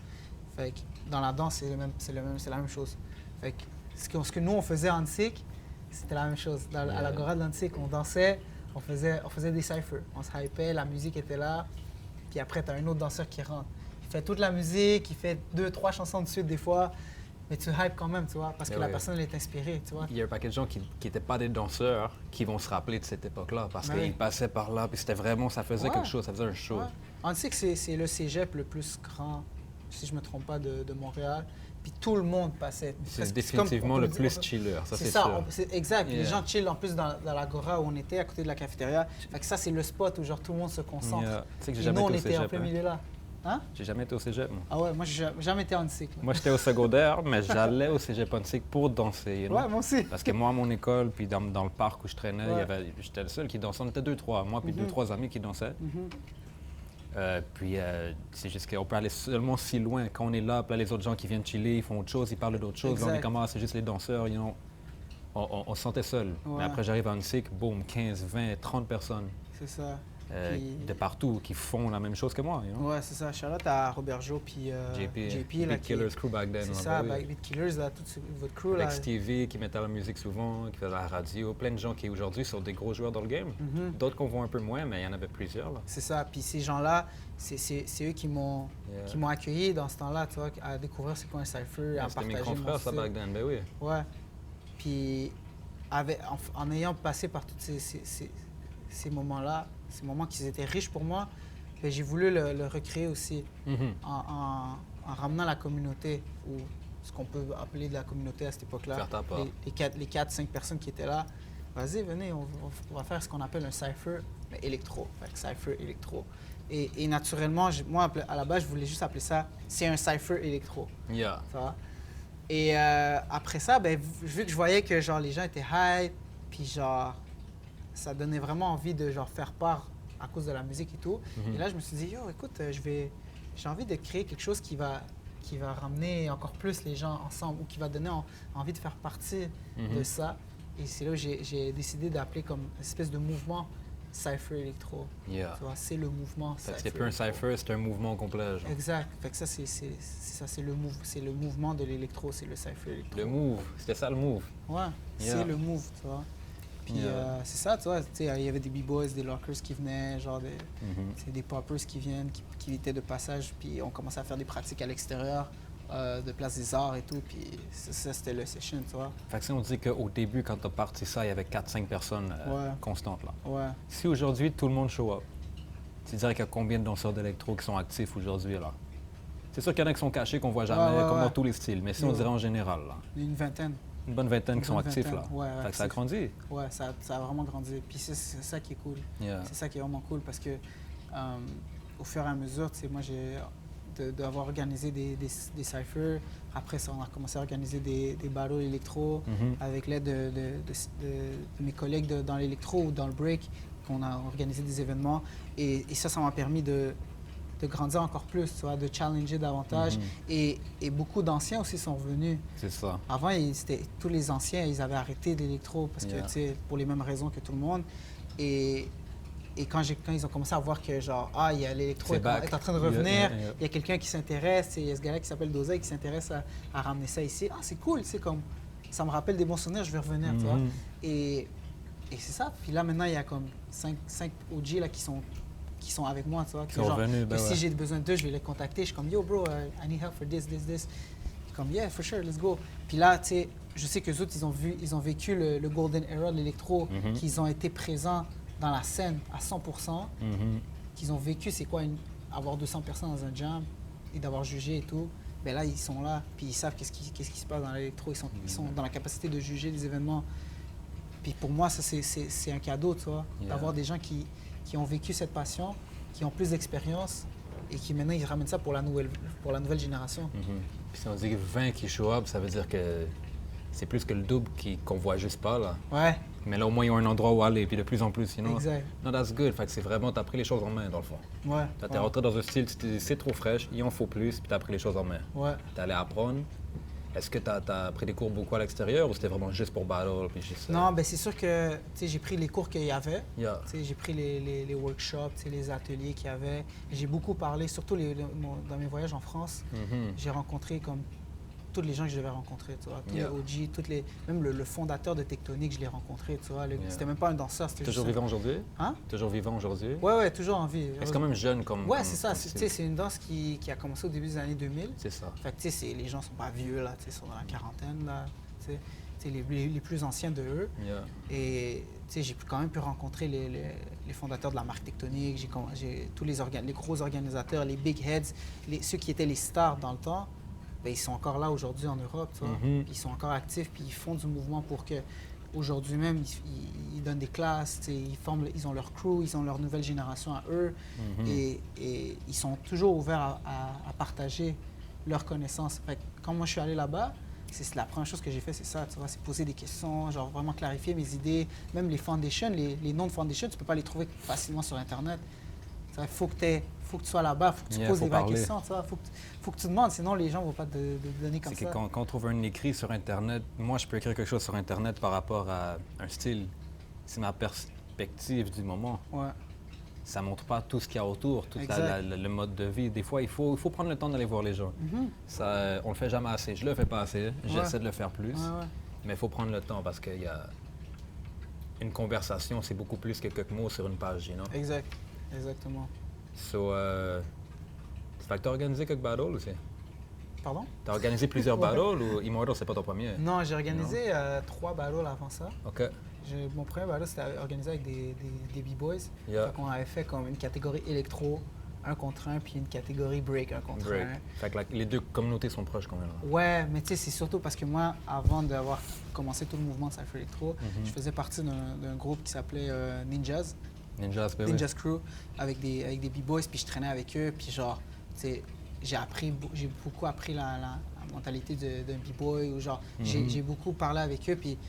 Fait que dans la danse, c'est la même chose. Fait que ce que nous, on faisait en Hansik, c'était la même chose. À Yeah. l'Agora de Hansik, on dansait, on faisait des cyphers. On se hypait, la musique était là. Puis après, tu as un autre danseur qui rentre. Il fait toute la musique, il fait 2-3 chansons de suite des fois. Mais tu hypes quand même, tu vois, parce que Yeah, la ouais. personne, elle est inspirée, tu vois. Il y a un paquet de gens qui n'étaient pas des danseurs qui vont se rappeler de cette époque-là parce Ben qu'ils oui. passaient par là, puis c'était vraiment, ça faisait Ouais. quelque chose, ça faisait un show. Ouais. Hansik, c'est le cégep le plus grand, si je ne me trompe pas, de Montréal. Puis tout le monde passait. C'est Presque- définitivement comme on le peut plus dire- chiller, ça c'est C'est ça, sûr. c'est exact. Puis Les Yeah. gens chillent en plus dans l'agora où on était, à côté de la cafétéria. Fait que ça, c'est le spot où genre tout le monde se concentre. Yeah. Tu sais que j'ai Et jamais nous, on été au était en cégep, plein hein. milieu là. Hein? J'ai jamais été au cégep, moi. Ah ouais, moi, j'ai jamais été en cycle. Moi, j'étais au secondaire, mais j'allais au cégep Huntsic pour danser. Ouais, moi aussi. Parce que moi, à mon école, puis dans le parc où je traînais, Ouais. j'étais le seul qui dansait. On était 2-3, moi puis 2-3 amis qui dansaient. Puis c'est juste qu'on peut aller seulement si loin. Quand on est là, puis là, les autres gens qui viennent chiller, ils font autre chose, ils parlent d'autre chose. Là, on est Exact. comme, ah, c'est juste les danseurs, on se sentait seul. Ouais. Mais après, j'arrive à Huntsic, boum, 15, 20, 30 personnes C'est ça. Puis- de partout qui font la même chose que moi. Ouais, c'est ça. Charlotte à Roberto, puis JP, là, Beat Killers Crew back then. C'est ouais, ça, ben oui. Beat Killers, là, tout votre crew, là. Lex TV qui mettait la musique souvent, qui faisait la radio. Plein de gens qui aujourd'hui sont des gros joueurs dans le game. D'autres qu'on voit un peu moins, mais il y en avait plusieurs. Là. C'est ça. Puis ces gens-là, c'est eux qui m'ont accueilli dans ce temps-là, tu vois, à découvrir c'est quoi un cypher, à C'était mes partager mon confrères, ça, style. back then. Ben oui. Ouais. Puis en ayant passé par tous ces moments-là, ces moments qui étaient riches pour moi, ben, j'ai voulu le recréer aussi Mhm. en ramenant la communauté, ou ce qu'on peut appeler de la communauté à cette époque-là. Faire ta part. Les 4-5 personnes qui étaient là. Vas-y, venez, on va faire ce qu'on appelle un cypher, mais électro. Fait que cypher électro. Et naturellement, moi, à la base, je voulais juste appeler ça, c'est un cypher électro. Yeah. Ça va? Et après ça, ben, vu que je voyais que genre, les gens étaient hype, puis genre, ça donnait vraiment envie de genre, faire part à cause de la musique et tout. Mhm. Et là, je me suis dit, yo, écoute, j'ai envie de créer quelque chose qui va ramener encore plus les gens ensemble, ou qui va donner envie de faire partie de ça. Et c'est là où j'ai décidé d'appeler comme une espèce de mouvement Cypher Electro. Yeah. Tu vois, c'est le mouvement Fait que Cypher c'était plus un Electro. cypher, c'était un mouvement complet. Genre. Exact. Fait que ça, c'est le mouvement de l'électro, c'est le Cypher Electro. Le move, c'était ça le move. Ouais, Yeah. c'est le move, tu vois. Puis Yeah. c'est ça, tu vois, tu sais, il y avait des b-boys, des lockers qui venaient, genre Mhm. c'est des poppers qui viennent, qui étaient de passage, puis on commençait à faire des pratiques à l'extérieur de Place des Arts et tout, puis ça, c'était le session, tu vois. Fait que si on dit qu'au début, quand t'as parti ça, il y avait 4-5 personnes Ouais. constantes. Là. Ouais. Si aujourd'hui, tout le monde show up, tu dirais qu'il y a combien de danseurs d'électro qui sont actifs aujourd'hui? Là? C'est sûr qu'il y en a qui sont cachés, qu'on voit jamais, Ouais, ouais, comme ouais. dans tous les styles. Mais si on Ouais. dirait en général, là, Une vingtaine. une bonne vingtaine Une qui sont bonne actifs. Là. vingtaine, ouais, Fait que ça a actifs. grandi. Ouais, ça a vraiment grandi. Puis c'est ça qui est cool. Yeah. C'est ça qui est vraiment cool parce que au fur et à mesure, tu sais, moi, d'avoir organisé des cyphers. Après ça, on a commencé à organiser des battles électro Mhm. avec l'aide de mes collègues dans l'électro ou dans le break, qu'on a organisé des événements. Et ça m'a permis de grandir encore plus, tu vois, de challenger davantage. Mhm. Et beaucoup d'anciens aussi sont venus. C'est ça. Avant, tous les anciens, ils avaient arrêté l'électro parce que, Yeah. tu sais, pour les mêmes raisons que tout le monde. Et quand ils ont commencé à voir que, genre, il y a l'électro C'est back. est en train de Yeah, revenir, yeah. il y a quelqu'un qui s'intéresse, il y a ce gars-là qui s'appelle Doza qui s'intéresse à ramener ça ici. C'est cool, c'est comme, ça me rappelle des bons souvenirs, je vais revenir, tu vois. Mhm. Et c'est ça. Puis là, maintenant, il y a comme 5 OG là, qui sont avec moi, tu vois. Qui sont revenus, ben que ouais. si j'ai besoin d'eux, je vais les contacter. Je suis comme, yo, bro, I need help for this. Comme, yeah, for sure, let's go. Puis là, tu sais, je sais que les autres, ils ont vécu le Golden Era de l'électro, Mhm. qu'ils ont été présents dans la scène à 100%, Mhm. qu'ils ont vécu c'est quoi avoir 200 personnes dans un jam et d'avoir jugé et tout. Ben là, ils sont là, puis ils savent qu'est-ce qui se passe dans l'électro. Ils sont dans la capacité de juger les événements. Puis pour moi, ça, c'est un cadeau, tu vois, Yeah. d'avoir des gens qui ont vécu cette passion, qui ont plus d'expérience et qui maintenant, ils ramènent ça pour la nouvelle génération. Mhm. Puis si on dit 20 qui show up, ça veut dire que c'est plus que le double qu'on voit juste pas. Là. Ouais, Mais là, au moins, ils ont un endroit où aller, puis de plus en plus, sinon. exact. Non, that's good. Fait que c'est vraiment, t'as pris les choses en main, dans le fond. Ouais. T'es rentré dans un style, tu t'es dit, c'est trop fraîche, il en faut plus, puis t'as pris les choses en main. Ouais. T'es allé apprendre. Est-ce que t'as pris des cours beaucoup à l'extérieur ou c'était vraiment juste pour battle, puis juste... Non, ben c'est sûr que tu sais, j'ai pris les cours qu'il y avait. Yeah. Tu sais, j'ai pris les workshops, tu sais, les ateliers qu'il y avait. J'ai beaucoup parlé, surtout dans mes voyages en France. Mhm. J'ai rencontré comme tous les gens que je devais rencontrer, tu vois. Tous Yeah. les OG, même le fondateur de Tectonic, je l'ai rencontré, tu vois. Yeah. C'était même pas un danseur, c'était Toujours juste vivant aujourd'hui? Hein? Toujours vivant aujourd'hui? Ouais, toujours en vie. C'est quand même jeune comme... Ouais, comme- c'est ça. comme Tu style. sais, c'est une danse qui a commencé au début des années 2000. C'est ça. Fait que, tu sais, les gens sont pas vieux, là, tu sais, ils sont dans la quarantaine, là. Tu sais, les plus anciens de eux. Yeah. Et tu sais, j'ai quand même pu rencontrer les fondateurs de la marque Tectonic, j'ai tous les gros organisateurs, les big heads, ceux qui étaient les stars dans le temps, ben, ils sont encore là aujourd'hui en Europe, tu vois. Mhm. Puis ils sont encore actifs, puis ils font du mouvement pour que aujourd'hui même, ils donnent des classes, tu sais, ils ont leur crew, ils ont leur nouvelle génération à eux. Et ils sont toujours ouverts à partager leurs connaissances. Fait que quand moi je suis allé là-bas, c'est la première chose que j'ai fait, c'est ça, tu vois, c'est poser des questions, genre vraiment clarifier mes idées. Même les foundations, les noms de foundations, tu peux pas les trouver facilement sur Internet. Il faut que tu sois là-bas, il faut que tu poses des vraies questions, il faut que tu demandes, sinon les gens ne vont pas te donner comme ça. C'est que quand on trouve un écrit sur Internet, moi je peux écrire quelque chose sur Internet par rapport à un style. C'est ma perspective du moment. Ouais. Ça montre pas tout ce qu'il y a autour, tout le mode de vie. Des fois, il faut prendre le temps d'aller voir les gens. Ça, on le fait jamais assez. Je le fais pas assez. J'essaie de le faire plus. Mais il faut prendre le temps parce qu'il y a une conversation, c'est beaucoup plus que quelques mots sur une page, you know? Exactement. So, fait que t'as organisé quelques battles aussi? Pardon? T'as organisé plusieurs battles ou Immortal, c'est pas ton premier? Non, j'ai organisé 3 battles avant ça. OK. Mon premier battle, c'était organisé avec des B-boys. Yeah. On avait fait comme une catégorie électro, 1 contre 1, puis une catégorie break, 1 contre 1. Fait que les deux communautés sont proches quand même. Ouais, mais tu sais, c'est surtout parce que moi, avant d'avoir commencé tout le mouvement de Cypher Electro, je faisais partie d'un groupe qui s'appelait Ninjas. Ninjas Crew, avec des B-boys, puis je traînais avec eux, puis genre, tu sais, j'ai beaucoup appris la mentalité d'un B-boy, ou genre, j'ai beaucoup parlé avec eux, puis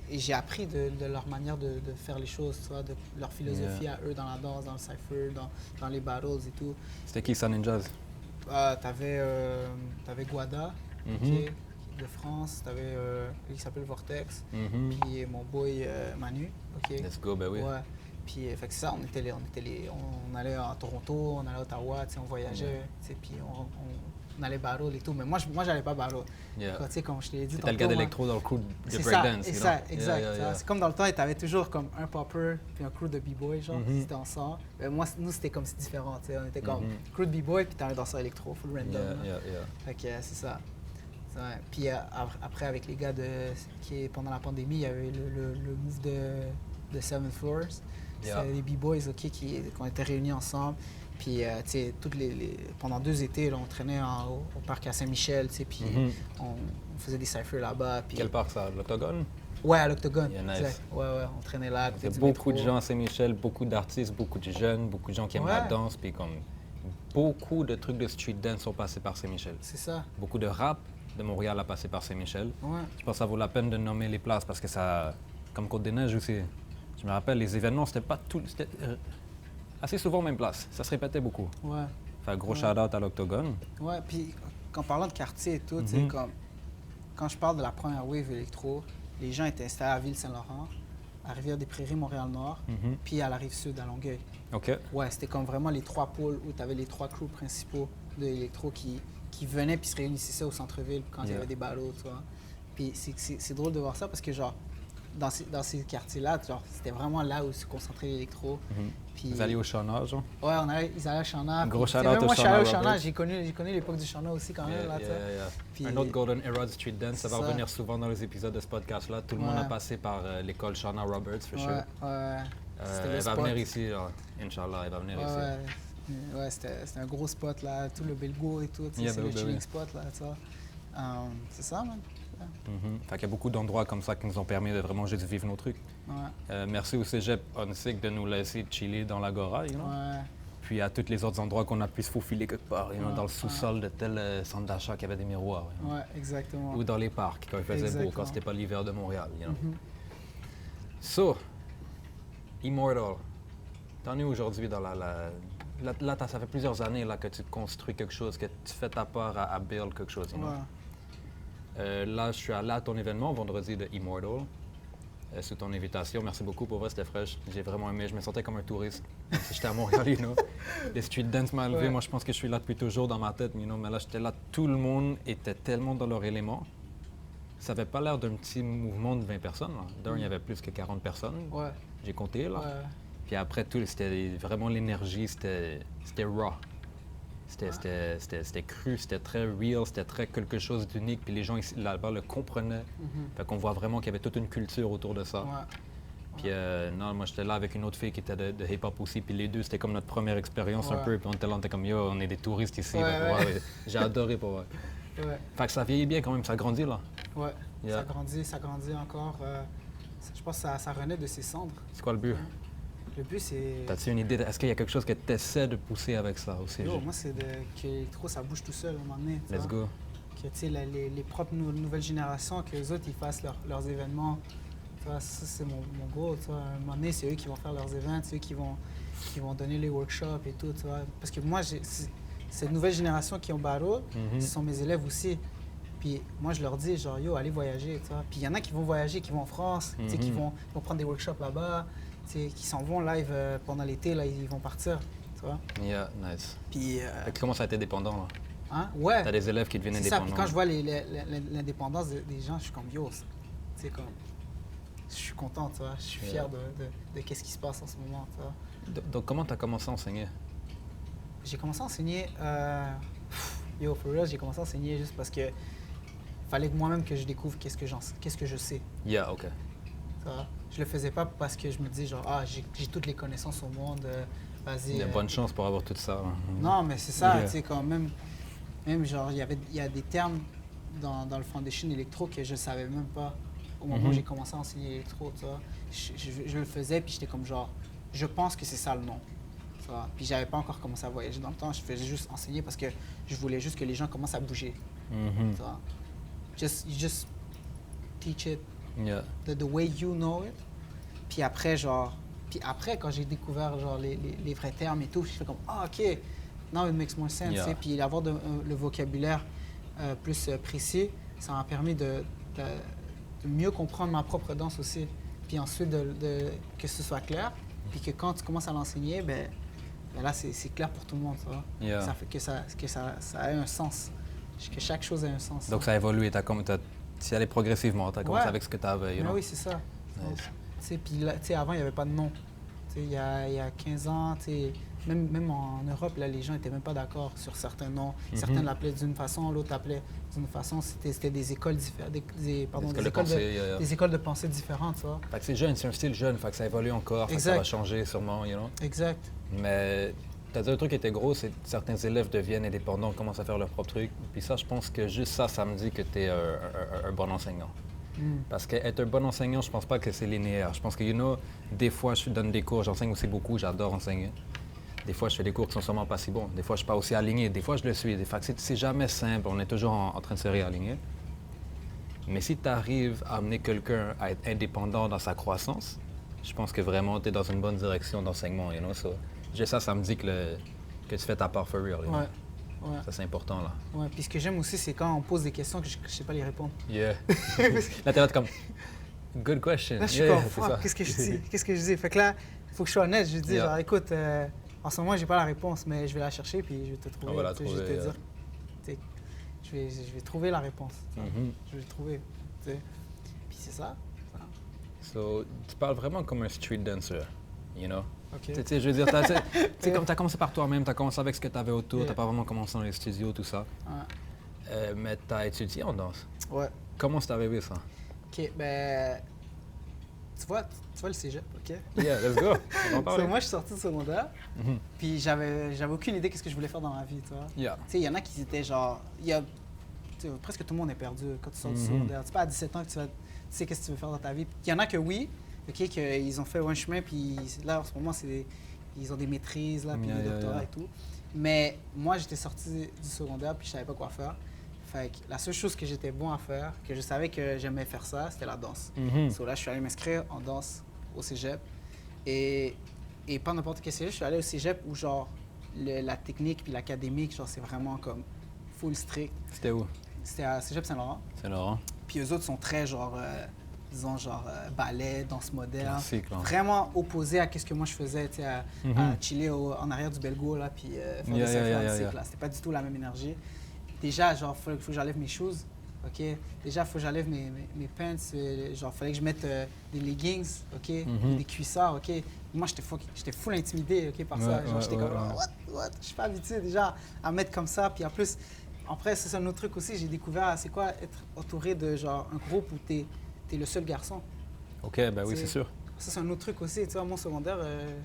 et j'ai appris de leur manière de faire les choses, tu vois, de leur philosophie à eux dans la danse, dans le cypher, dans les battles et tout. C'était qui ça, Ninjas? T'avais Guada, okay, de France, t'avais lui qui s'appelle Vortex, puis mon boy Manu. Okay. Let's go, ben oui. Ouais. Puis fait que ça, on allait à Toronto, on allait à Ottawa, on voyageait, puis on allait battle et tout. Mais moi j'allais pas battle. Yeah. Tu sais, comme je t'ai dit c'était le gars d'électro dans le crew de breakdance. C'est ça, exact. C'est comme dans le temps, tu avais toujours comme un popper puis un crew de b-boy, genre, c'était ensemble. Mais nous, c'était comme c'est différent, tu sais. On était comme crew de b-boy puis t'avais un danseur électro, full random. Fait que c'est ça. Puis après, avec les gars pendant la pandémie, il y avait le move de Seven Floors. C'était les b-boys qui ont été réunis ensemble. Puis, tu sais, pendant 2 étés, là, on traînait au parc à Saint-Michel, tu sais, puis on faisait des cyphers là-bas. Puis... Quel parc ça? L'Octogone? Ouais, à l'Octogone. Yeah, nice. Ouais, on traînait là. Il y a beaucoup de gens à Saint-Michel, beaucoup d'artistes, beaucoup de jeunes, beaucoup de gens qui aiment la danse, puis comme beaucoup de trucs de street dance sont passés par Saint-Michel. C'est ça. Beaucoup de rap de Montréal a passé par Saint-Michel. Ouais. Je pense que ça vaut la peine de nommer les places parce que ça, comme Côte-des-Neiges aussi, je me rappelle, les événements, c'était pas tout... assez souvent même place. Ça se répétait beaucoup. Ouais. Fait gros shout-out à l'Octogone. Ouais, puis en parlant de quartier et tout, tu sais, comme quand je parle de la première wave électro, les gens étaient installés à Ville-Saint-Laurent, à Rivière-des-Prairies, Montréal-Nord, puis à la Rive-Sud, à Longueuil. OK. Ouais, c'était comme vraiment les 3 pôles où tu avais les 3 crews principaux de l'électro qui venaient puis se réunissaient au centre-ville quand il y avait des ballots, tu vois. Puis c'est drôle de voir ça parce que, genre, dans ces quartiers-là, genre, c'était vraiment là où se concentrait l'électro. Puis... Vous alliez au Chana, genre? Ouais, ils allaient à Chana. Gros shout-out au Chana. Moi, je suis allé au Chana, j'ai connu l'époque du Chana aussi quand même. Puis... Un autre Golden Era de Street Dance, ça va revenir souvent dans les épisodes de ce podcast-là. Tout le monde a passé par l'école Chana Roberts, for sure. Elle va venir ici, Inch'Allah, elle va venir ici. Ouais, c'était un gros spot là, tout le Belgo et tout, c'est le chilling spot là, tu vois. C'est ça, man. Fait qu'il y a beaucoup d'endroits comme ça qui nous ont permis de vraiment juste vivre nos trucs. Merci au Cégep Onsic de nous laisser chiller dans l'Agora, you know? Puis à tous les autres endroits qu'on a pu se faufiler quelque part, dans le sous-sol de tel centre d'achat qui avait des miroirs. Ouais, exactement. Ou dans les parcs quand il faisait beau, quand c'était pas l'hiver de Montréal. You know? So, Immortal, t'en es aujourd'hui dans là, ça fait plusieurs années là, que tu construis quelque chose, que tu fais ta part à build quelque chose. You know? Là, je suis allé à ton événement vendredi de Immortal, sous ton invitation. Merci beaucoup, pour vrai, c'était fraîche. J'ai vraiment aimé. Je me sentais comme un touriste, comme si j'étais à Montréal, you know. Les street dance m'a levé. Moi, je pense que je suis là depuis toujours dans ma tête, you know. Mais là, j'étais là, tout le monde était tellement dans leur élément. Ça avait pas l'air d'un petit mouvement de 20 personnes. D'un, il y avait plus que 40 personnes. J'ai compté, là. Puis après, tout, c'était vraiment l'énergie, c'était raw. C'était cru, c'était très real, c'était très quelque chose d'unique. Puis les gens ici, là-bas le comprenaient. Fait qu'on voit vraiment qu'il y avait toute une culture autour de ça. Puis non, moi j'étais là avec une autre fille qui était de hip-hop aussi. Puis les deux, c'était comme notre première expérience un peu. Puis on était là, on était comme yo, on est des touristes ici. J'ai adoré pour vrai. Fait que ça vieillit bien quand même, ça grandit là. Yeah. Ça grandit encore. Je pense que ça renaît de ses cendres. C'est quoi le but? Le but, c'est... T'as-tu une idée? Est-ce qu'il y a quelque chose que tu essaies de pousser avec ça aussi? Yo, moi, c'est que l'électro, ça bouge tout seul à un moment donné. tu Let's vois. go. Que, tu sais, les propres nouvelles générations, qu'eux autres, ils fassent leurs événements. Tu vois, ça, c'est mon goal. Tu vois. À un moment donné, c'est eux qui vont faire leurs événements, c'est eux qui vont donner les workshops et tout. Tu vois. Parce que moi, cette nouvelle génération qui ont battle, ce sont mes élèves aussi. Puis moi, je leur dis, genre, yo, allez voyager, tu vois. Puis il y en a qui vont voyager, qui vont en France, tu sais, qui vont prendre des workshops là-bas, tu sais, qui s'en vont live pendant l'été, là, ils vont partir, tu vois. Yeah, nice. Puis, Fait que comment ça a été dépendant, là? hein, ouais, T'as des élèves qui deviennent c'est ça. indépendants. Puis quand je vois l'indépendance des gens, je suis comme, yo, tu sais, comme, je suis content, tu vois. Je suis fier de qu'est-ce qui se passe en ce moment, tu vois. Donc, comment t'as commencé à enseigner? J'ai commencé à enseigner, yo, for real, j'ai commencé à enseigner juste parce que fallait que moi-même que je découvre qu'est-ce que je sais. Yeah, OK. Ça, je le faisais pas parce que je me dis genre j'ai toutes les connaissances au monde, vas-y. Il y a bonne chance pour avoir tout ça. Hein. Non, mais c'est ça, Yeah. tu sais quand même genre il y a des termes dans le foundation électro que je savais même pas au moment où j'ai commencé à enseigner l'électro, tu vois. Je le faisais puis j'étais comme genre je pense que c'est ça le nom. Tu vois. Puis j'avais pas encore commencé à voyager dans le temps, je faisais juste enseigner parce que je voulais juste que les gens commencent à bouger. Mhm. Tu vois. You just teach it Yeah. the way you know it. Puis après, quand j'ai découvert genre les vrais termes et tout, je fais comme ah ok, now it makes more sense. Yeah. tu sais. Puis avoir le vocabulaire plus précis, ça m'a permis de mieux comprendre ma propre danse aussi. Puis ensuite que ce soit clair. Puis que quand tu commences à l'enseigner, ben là c'est clair pour tout le monde, tu vois. Yeah. Ça fait que ça a un sens. Que chaque chose a un sens. Donc ça a évolué, tu y allais progressivement, tu as commencé Ouais. avec ce que tu avais. Mais oui, c'est ça. Nice. Tu sais, puis là, tu sais, avant, il n'y avait pas de nom. Tu sais, il y a 15 ans, tu sais, même en Europe, là, les gens n'étaient même pas d'accord sur certains noms. Certains l'appelaient d'une façon, l'autre l'appelait d'une façon. C'était des écoles différentes, des écoles de pensée différentes, tu vois. Fait que c'est jeune, c'est un style jeune, fait que ça évolue encore, fait que ça Exact. va changer sûrement, you know. Exact. Mais t'as dit un truc qui était gros, c'est que certains élèves deviennent indépendants, commencent à faire leur propre truc. Puis ça, je pense que juste ça me dit que tu es un bon enseignant. Parce qu'être un bon enseignant, je pense pas que c'est linéaire. Je pense que, you know, des fois, je donne des cours, j'enseigne aussi beaucoup, j'adore enseigner. Des fois, je fais des cours qui sont sûrement pas si bons. Des fois, je suis pas aussi aligné. Des fois, je le suis. Fait que c'est jamais simple. On est toujours en train de se réaligner. Mais si tu arrives à amener quelqu'un à être indépendant dans sa croissance, je pense que vraiment, tu es dans une bonne direction d'enseignement, you know. So, juste ça me dit que tu fais ta part for real, you know. Ouais. Ouais. Ça, c'est important, là. Ouais. Puis ce que j'aime aussi, c'est quand on pose des questions que je sais pas les répondre. Yeah. Là, t'es là, t'es comme, good question. Là, je suis Yeah, comme, c'est fuck, ça. qu'est-ce que je dis? Qu'est-ce que je dis? Fait que là, il faut que je sois honnête. Je dis, Yeah. genre, écoute, en ce moment, j'ai pas la réponse, mais je vais la chercher puis je vais te trouver. On va la Tu sais, je vais trouver, te dire, tu sais, je vais trouver la réponse. tu sais. Mhm. Je vais le trouver. Tu sais. Puis c'est ça. So, tu parles vraiment comme un street dancer, you know? OK. Tu sais, je veux dire, tu sais, comme tu as commencé par toi-même, tu as commencé avec ce que tu avais autour, Yeah. tu n'as pas vraiment commencé dans les studios, tout ça. Ouais. Mais tu as étudié en danse. Ouais. Comment c'est arrivé, ça? OK, ben. Tu vois le cégep, OK? Yeah, let's go. On va en So, parler. moi, je suis sorti de secondaire, Mhm. puis j'avais aucune idée de ce que je voulais faire dans ma vie, tu vois. Yeah. Tu sais, il y en a qui étaient genre. Tu sais, presque tout le monde est perdu quand tu sors du Mhm. secondaire. C'est pas à 17 ans que tu sais qu'est-ce que tu veux faire dans ta vie. Il y en a que oui, OK, qu'ils ont fait un chemin, puis là, en ce moment, ils ont des maîtrises, là, puis Yeah, des yeah, doctorats yeah. et tout. Mais moi, j'étais sorti du secondaire, puis je savais pas quoi faire. Fait que la seule chose que j'étais bon à faire, que je savais que j'aimais faire ça, c'était la danse. Mhm. So, là, je suis allé m'inscrire en danse au cégep. Et pas n'importe quel cégep, je suis allé au cégep où, genre, la technique puis l'académique, genre, c'est vraiment comme full strict. C'était où? C'était à Cégep Saint-Laurent. Saint-Laurent. Puis eux autres sont très, genre, disons, genre, ballet, danse moderne. Classique, là. Vraiment opposé à ce que moi je faisais, tu sais, à chiller en arrière du Belgo, là, puis faire Yeah, des yeah, yeah, selfies yeah. là. C'était pas du tout la même énergie. Déjà, genre, faut que j'enlève mes shoes, OK? Déjà, faut que j'enlève mes pants, genre, fallait que je mette des leggings, OK? Des cuissards, OK? Moi, j'étais full intimidé, OK, par ça. Ouais, Genre, ouais, j'étais ouais, comme, ouais. what? Je suis pas habitué déjà à mettre comme ça. Puis en plus, après, c'est un autre truc aussi, j'ai découvert, c'est quoi être entouré de, genre, un groupe où t'es le seul garçon. OK, ben oui, Tu sais, c'est sûr. Ça, c'est un autre truc aussi. Tu vois, mon secondaire,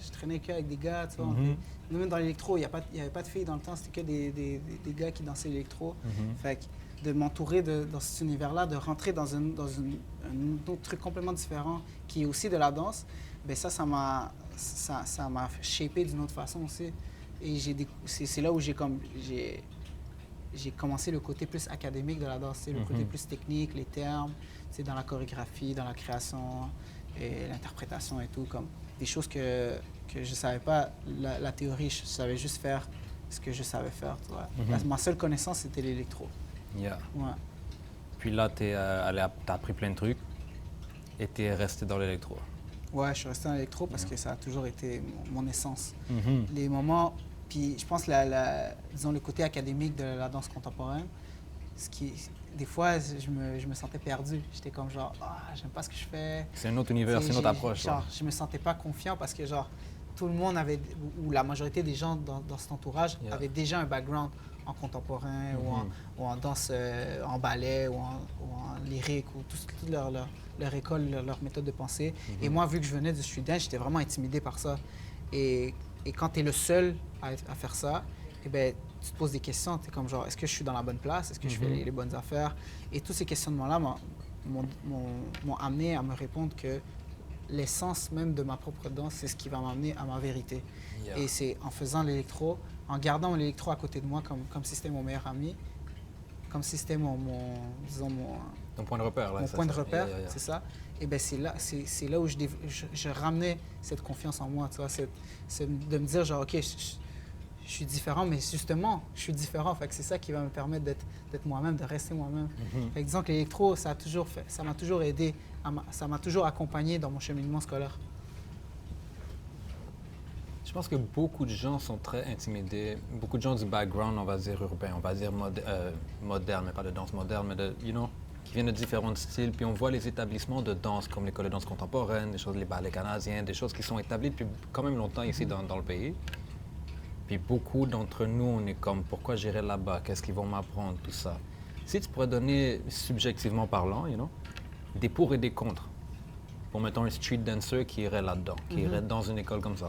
je traînais qu'avec des gars. Tu vois, Mhm. même dans l'électro, il n'y avait pas de filles dans le temps. C'était que des gars qui dansaient l'électro. Fait que de m'entourer dans cet univers-là, de rentrer dans un autre truc complètement différent qui est aussi de la danse, ben ça m'a shapé d'une autre façon aussi. Et c'est là où j'ai commencé le côté plus académique de la danse, le côté plus technique, les termes, dans la chorégraphie, dans la création et l'interprétation et tout, comme des choses que je ne savais pas, la théorie, je savais juste faire ce que je savais faire. Tu vois. Ma seule connaissance, c'était l'électro. Yeah. Ouais. Puis là, t'as appris plein de trucs et t'es resté dans l'électro. Ouais, je suis resté dans l'électro parce que ça a toujours été mon essence. Mhm. Les moments, puis je pense, disons, le côté académique de la danse contemporaine, des fois, je me sentais perdu. J'étais comme genre, j'aime pas ce que je fais. C'est un autre univers, c'est une autre approche. Genre, je me sentais pas confiant parce que, genre, tout le monde avait, ou la majorité des gens dans cet entourage avaient déjà un background en contemporain ou en danse, en ballet ou en lyrique, ou toute leur école, leur méthode de pensée. Et moi, vu que je venais du street dance, j'étais vraiment intimidé par ça. Et quand tu es le seul à faire ça, eh bien, tu te poses des questions. Tu es comme genre, est-ce que je suis dans la bonne place? Est-ce que je fais les bonnes affaires? Et tous ces questionnements-là m'ont amené à me répondre que l'essence même de ma propre danse, c'est ce qui va m'amener à ma vérité. Yeah. Et c'est en faisant l'électro, en gardant l'électro à côté de moi comme si c'était mon meilleur ami, comme si c'était disons, Ton point de repère, là. mon point de repère, Yeah. c'est ça. Et bien, c'est là où je ramenais cette confiance en moi, tu vois, c'est de me dire, genre, OK, je suis différent, mais justement, je suis différent. Fait que c'est ça qui va me permettre d'être moi-même, de rester moi-même. Fait que disons que l'électro, ça m'a toujours aidé, ça m'a toujours accompagné dans mon cheminement scolaire. Je pense que beaucoup de gens sont très intimidés. Beaucoup de gens du background, on va dire urbain, on va dire moderne, mais pas de danse moderne, mais qui viennent de différents styles. Puis on voit les établissements de danse, comme l'école de danse contemporaine, les ballets canadiens, des choses qui sont établies depuis quand même longtemps ici dans le pays. Puis beaucoup d'entre nous, on est comme, pourquoi j'irai là-bas? Qu'est-ce qu'ils vont m'apprendre? Tout ça. Si tu pourrais donner, subjectivement parlant, des pour et des contre, pour, mettons, un street dancer qui irait là-dedans, qui irait dans une école comme ça,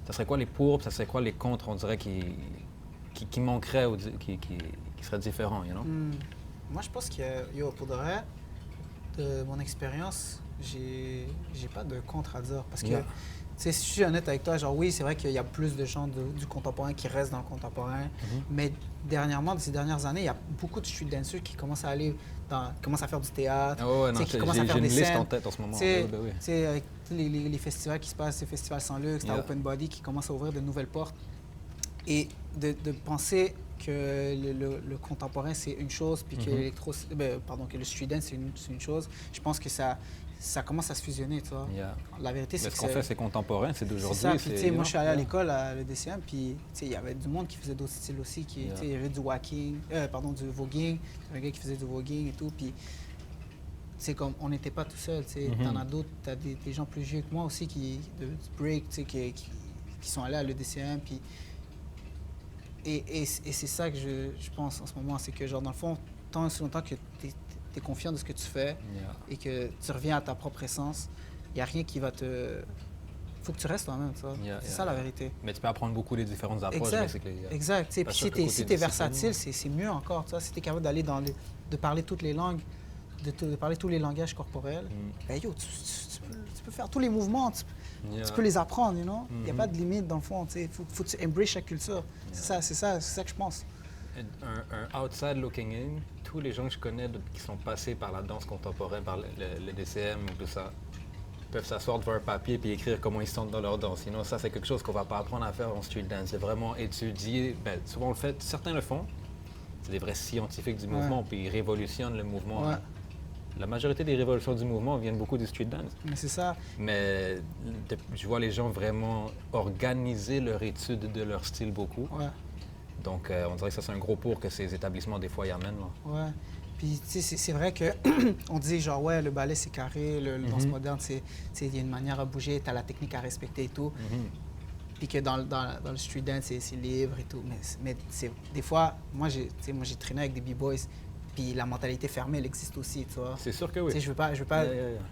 ça serait quoi les pour, ça serait quoi les contre, on dirait, qui manqueraient ou qui seraient différents, Moi, je pense que, pour de vrai, de mon expérience, j'ai pas de contre à dire. Parce que, si je suis honnête avec toi, genre oui, c'est vrai qu'il y a plus de gens du contemporain qui restent dans le contemporain. Mais dernièrement, ces dernières années, il y a beaucoup de street dancers qui commencent à commencent à faire du théâtre, qui commencent à faire des scènes. J'ai une liste en tête en ce moment. Avec les festivals qui se passent, les festivals sans luxe, la Open Body qui commence à ouvrir de nouvelles portes. Et de penser que le contemporain, c'est une chose, puis que que le street dance, c'est une chose, je pense que ça commence à se fusionner, tu vois. La vérité, c'est que ce qu'on fait, c'est contemporain, c'est d'aujourd'hui. C'est ça, puis tu sais, moi, je suis allé à l'école, à l'EDCM, puis tu sais, il y avait du monde qui faisait d'autres styles aussi, il y avait du walking, du voguing, il y avait un gars qui faisait du voguing et tout, puis c'est comme, on n'était pas tout seul, tu sais, t'en as d'autres, t'as des gens plus vieux que moi aussi, du break, tu sais, qui sont allés à l'EDCM, puis et c'est ça que je pense en ce moment, c'est que genre, dans le fond, tant aussi longtemps que tu es confiant de ce que tu fais et que tu reviens à ta propre essence, il n'y a rien qui va te... faut que tu restes toi-même, tu vois. C'est ça la vérité. Mais tu peux apprendre beaucoup des différentes approches. Exact. Puis si tu es versatile, c'est mieux encore, tu vois. Si tu es capable d'aller de parler toutes les langues, de parler tous les langages corporels, ben yo, tu peux faire tous les mouvements, tu peux les apprendre, you know? Il n'y a pas de limite dans le fond, tu sais. Faut que tu embraces chaque culture. C'est ça que je pense. Un outside looking in, tous les gens que je connais qui sont passés par la danse contemporaine, par le DCM ou tout ça, peuvent s'asseoir devant un papier et écrire comment ils se sentent dans leur danse. Sinon, ça, c'est quelque chose qu'on ne va pas apprendre à faire en street dance. C'est vraiment étudier. Ben, souvent, on le fait, certains le font. C'est des vrais scientifiques du mouvement, puis ils révolutionnent le mouvement. Ouais. La majorité des révolutions du mouvement viennent beaucoup du street dance. Mais c'est ça. Mais je vois les gens vraiment organiser leur étude de leur style beaucoup. Ouais. Donc, on dirait que ça, c'est un gros pour que ces établissements, des fois, y amènent. Là. Ouais. Puis, tu sais, c'est vrai que on dit genre, ouais, le ballet, c'est carré, le danse moderne, il y a une manière à bouger, tu as la technique à respecter et tout. Puis que dans le street dance, c'est libre et tout. Mais des fois, moi, j'ai traîné avec des b-boys, puis la mentalité fermée, elle existe aussi, tu vois. C'est sûr que oui. Tu sais, je veux pas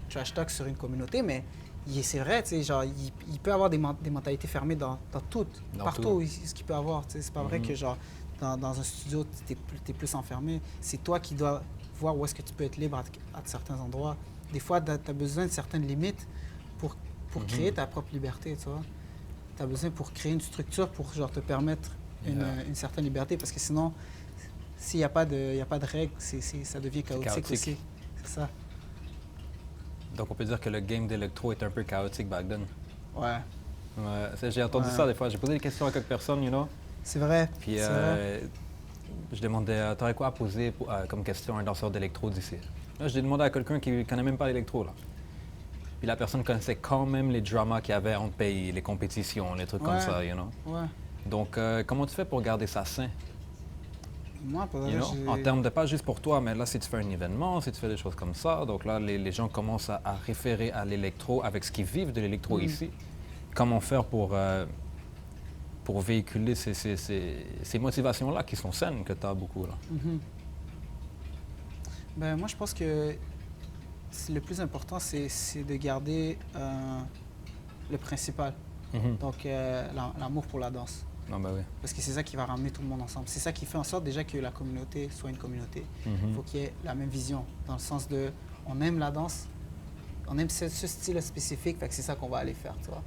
trash talk sur une communauté, mais c'est vrai, tu sais, genre, il peut avoir des mentalités fermées partout tout. ce qu'il peut avoir, tu sais. C'est pas vrai que, genre, dans un studio, t'es plus enfermé. C'est toi qui dois voir où est-ce que tu peux être libre à certains endroits. Des fois, tu as besoin de certaines limites pour créer ta propre liberté, tu vois. Tu as besoin pour créer une structure pour, genre, te permettre une certaine liberté, parce que sinon, s'il n'y a pas de règles, ça devient chaotique aussi. C'est ça. Donc, on peut dire que le game d'électro est un peu chaotique back then. Ouais. J'ai entendu ça des fois. J'ai posé des questions à quelques personnes, you know. C'est vrai. Puis, je demandais, t'aurais quoi à poser comme question à un danseur d'électro d'ici? Là, je l'ai demandé à quelqu'un qui ne connaît même pas l'électro, là. Puis la personne connaissait quand même les dramas qu'il y avait entre pays, les compétitions, les trucs comme ça, you know. Ouais. Donc, comment tu fais pour garder ça sain? Moi, En termes de pas juste pour toi, mais là, si tu fais un événement, si tu fais des choses comme ça, donc là, les gens commencent à référer à l'électro avec ce qu'ils vivent de l'électro ici. Comment faire pour véhiculer ces motivations-là qui sont saines, que tu as beaucoup, là? Ben, moi, je pense que le plus important, c'est de garder le principal. Donc, l'amour pour la danse. Ah, ben oui. Parce que c'est ça qui va ramener tout le monde ensemble. C'est ça qui fait en sorte déjà que la communauté soit une communauté. Il faut qu'il y ait la même vision, dans le sens de, on aime la danse, on aime ce style spécifique, fait que c'est ça qu'on va aller faire, tu vois.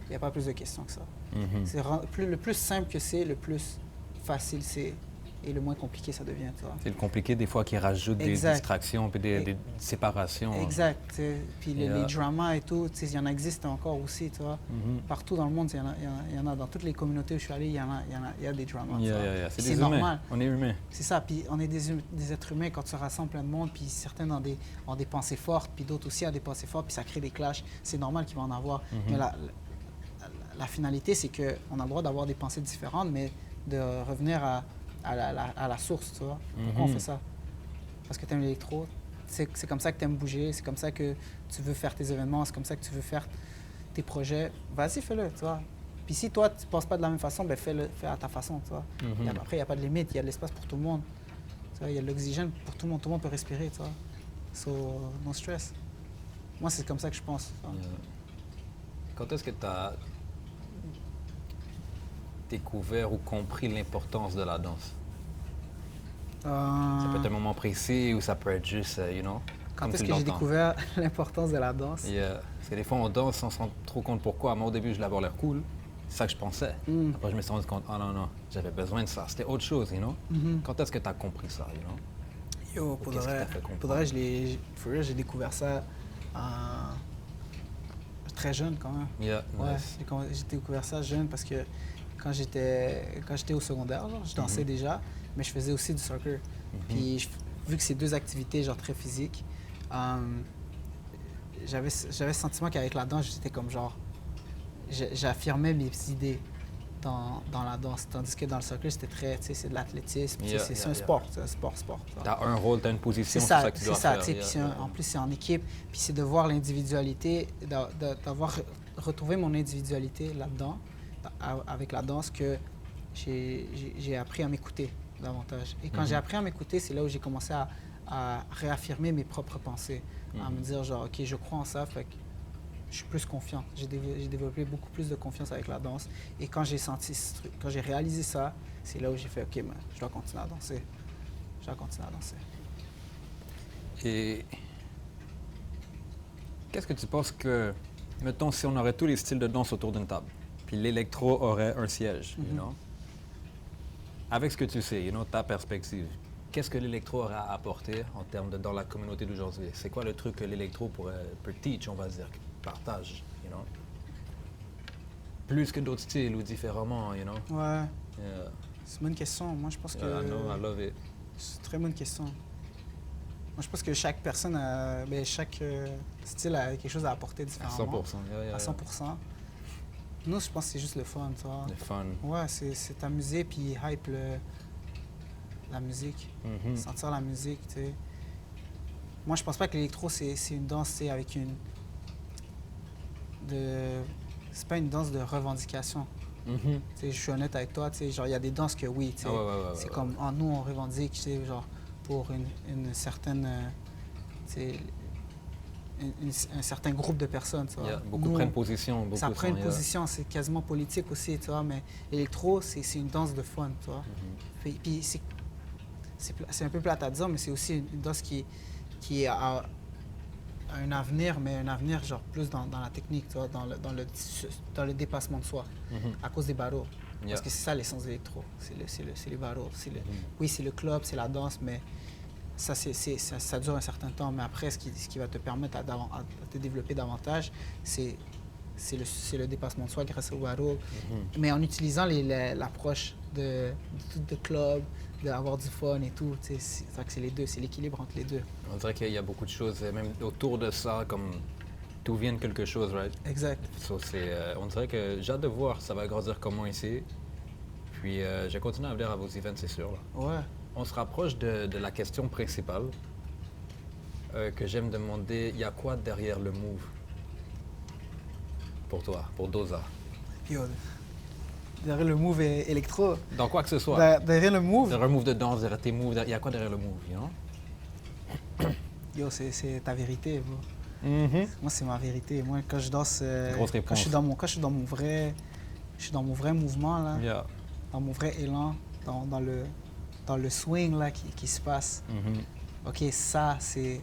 Il n'y a pas plus de questions que ça. Le plus simple que c'est, le plus facile c'est, et le moins compliqué ça devient, tu vois. C'est le compliqué des fois qui rajoute des distractions puis des séparations. Exact. Puis les dramas et tout, il y en existe encore aussi, tu vois. Partout dans le monde, il y en a. Dans toutes les communautés où je suis allé, il y a des dramas. C'est normal. On est humains. C'est ça. Puis on est des êtres humains quand tu rassembles plein de monde, puis certains ont des pensées fortes, puis d'autres aussi ont des pensées fortes, puis ça crée des clashs. C'est normal qu'il va en avoir. Mais la finalité, c'est qu'on a le droit d'avoir des pensées différentes, mais de revenir à la source, tu vois. Pourquoi on fait ça? Parce que tu aimes l'électro, c'est comme ça que tu aimes bouger, c'est comme ça que tu veux faire tes événements, c'est comme ça que tu veux faire tes projets. Vas-y, fais-le, tu vois. Puis si toi, tu ne penses pas de la même façon, ben fais à ta façon, tu vois. Après, il n'y a pas de limite, il y a de l'espace pour tout le monde. Tu vois, il y a de l'oxygène pour tout le monde peut respirer, tu vois. So, no stress. Moi, c'est comme ça que je pense. Quand est-ce que tu as découvert ou compris l'importance de la danse? Ça peut être un moment précis ou ça peut être juste, you know, quand est-ce que j'ai découvert l'importance de la danse? Parce que des fois, on danse sans se rendre trop compte pourquoi. Moi, au début, je voulais avoir l'air cool. C'est ça que je pensais. Après, je me suis rendu compte, oh non, j'avais besoin de ça. C'était autre chose, you know. Quand est-ce que tu as compris ça, you know? Yo, pour vrai, j'ai découvert ça très jeune quand même. Nice. J'ai découvert ça jeune parce que quand j'étais au secondaire, genre, je dansais déjà, mais je faisais aussi du soccer. Puis vu que c'est deux activités genre très physiques, j'avais ce sentiment qu'avec la danse, j'étais comme genre, j'affirmais mes idées dans la danse, tandis que dans le soccer, c'était très, tu sais, c'est de l'athlétisme, c'est un sport, c'est un sport. T'as un rôle, t'as une position, c'est ça que tu dois faire. Puis en plus, c'est en équipe, puis c'est de voir l'individualité, d'avoir retrouvé mon individualité là-dedans, avec la danse, que j'ai appris à m'écouter davantage. Et quand j'ai appris à m'écouter, c'est là où j'ai commencé à réaffirmer mes propres pensées, à me dire genre, OK, je crois en ça, fait que je suis plus confiant. J'ai développé beaucoup plus de confiance avec la danse. Et quand j'ai réalisé ça, c'est là où j'ai fait, OK, mais je dois continuer à danser. Et qu'est-ce que tu penses que, mettons, si on aurait tous les styles de danse autour d'une table, puis l'électro aurait un siège, you know? Avec ce que tu sais, you know, ta perspective, qu'est-ce que l'électro aurait à apporter en termes dans la communauté d'aujourd'hui? C'est quoi le truc que l'électro peut teach, on va dire, partage, you know? Plus que d'autres styles ou différemment, you know? Ouais. C'est une bonne question. Moi, je pense que... I love it. C'est une très bonne question. Moi, je pense que chaque personne, chaque style a quelque chose à apporter différemment. À 100%. À 100%. Nous, je pense que c'est juste le fun, tu vois. Le fun. Ouais, c'est t'amuser puis hype la musique. Sentir la musique, tu sais. Moi, je pense pas que l'électro, c'est une danse, c'est avec c'est pas une danse de revendication. Tu sais, je suis honnête avec toi, tu sais, genre, il y a des danses que oui, tu sais. C'est comme, nous, on revendique, tu sais, genre, pour une certaine, tu sais, un certain groupe de personnes. Tu vois. Yeah, beaucoup Nous, prennent position. Beaucoup ça prend une sont, position, c'est quasiment politique aussi, tu vois, mais l'électro, c'est une danse de fun, tu vois. Puis c'est un peu plate à dire, mais c'est aussi une danse qui a un avenir, mais un avenir genre plus dans la technique, tu vois, dans le dépassement de soi, à cause des barreaux. Yeah. Parce que c'est ça l'essence de l'électro, c'est les barreaux. Oui, c'est le club, c'est la danse, mais ça dure un certain temps. Mais après, ce qui va te permettre à te développer davantage, c'est le dépassement de soi grâce au barreau, mais en utilisant l'approche de club, d'avoir du fun et tout. C'est les deux, c'est l'équilibre entre les deux. On dirait qu'il y a beaucoup de choses, même autour de ça, comme tout vient de quelque chose, right? Exact. So, on dirait que j'ai hâte de voir, ça va grandir comment ici. Puis je vais continuer à venir à vos events, c'est sûr. Là. Ouais. On se rapproche de la question principale que j'aime demander. Il y a quoi derrière le move pour toi, pour Doza? Yo, derrière le move électro. Dans quoi que ce soit. Derrière le move. Derrière un move de danse, derrière tes moves, il y a quoi derrière le move, you know? Yo, c'est ta vérité, bro. Moi, c'est ma vérité. Moi, quand je danse, Grosse réponse. quand je suis dans mon vrai mouvement, là, Yeah. dans mon vrai élan, dans le swing là, qui se passe. OK, ça, c'est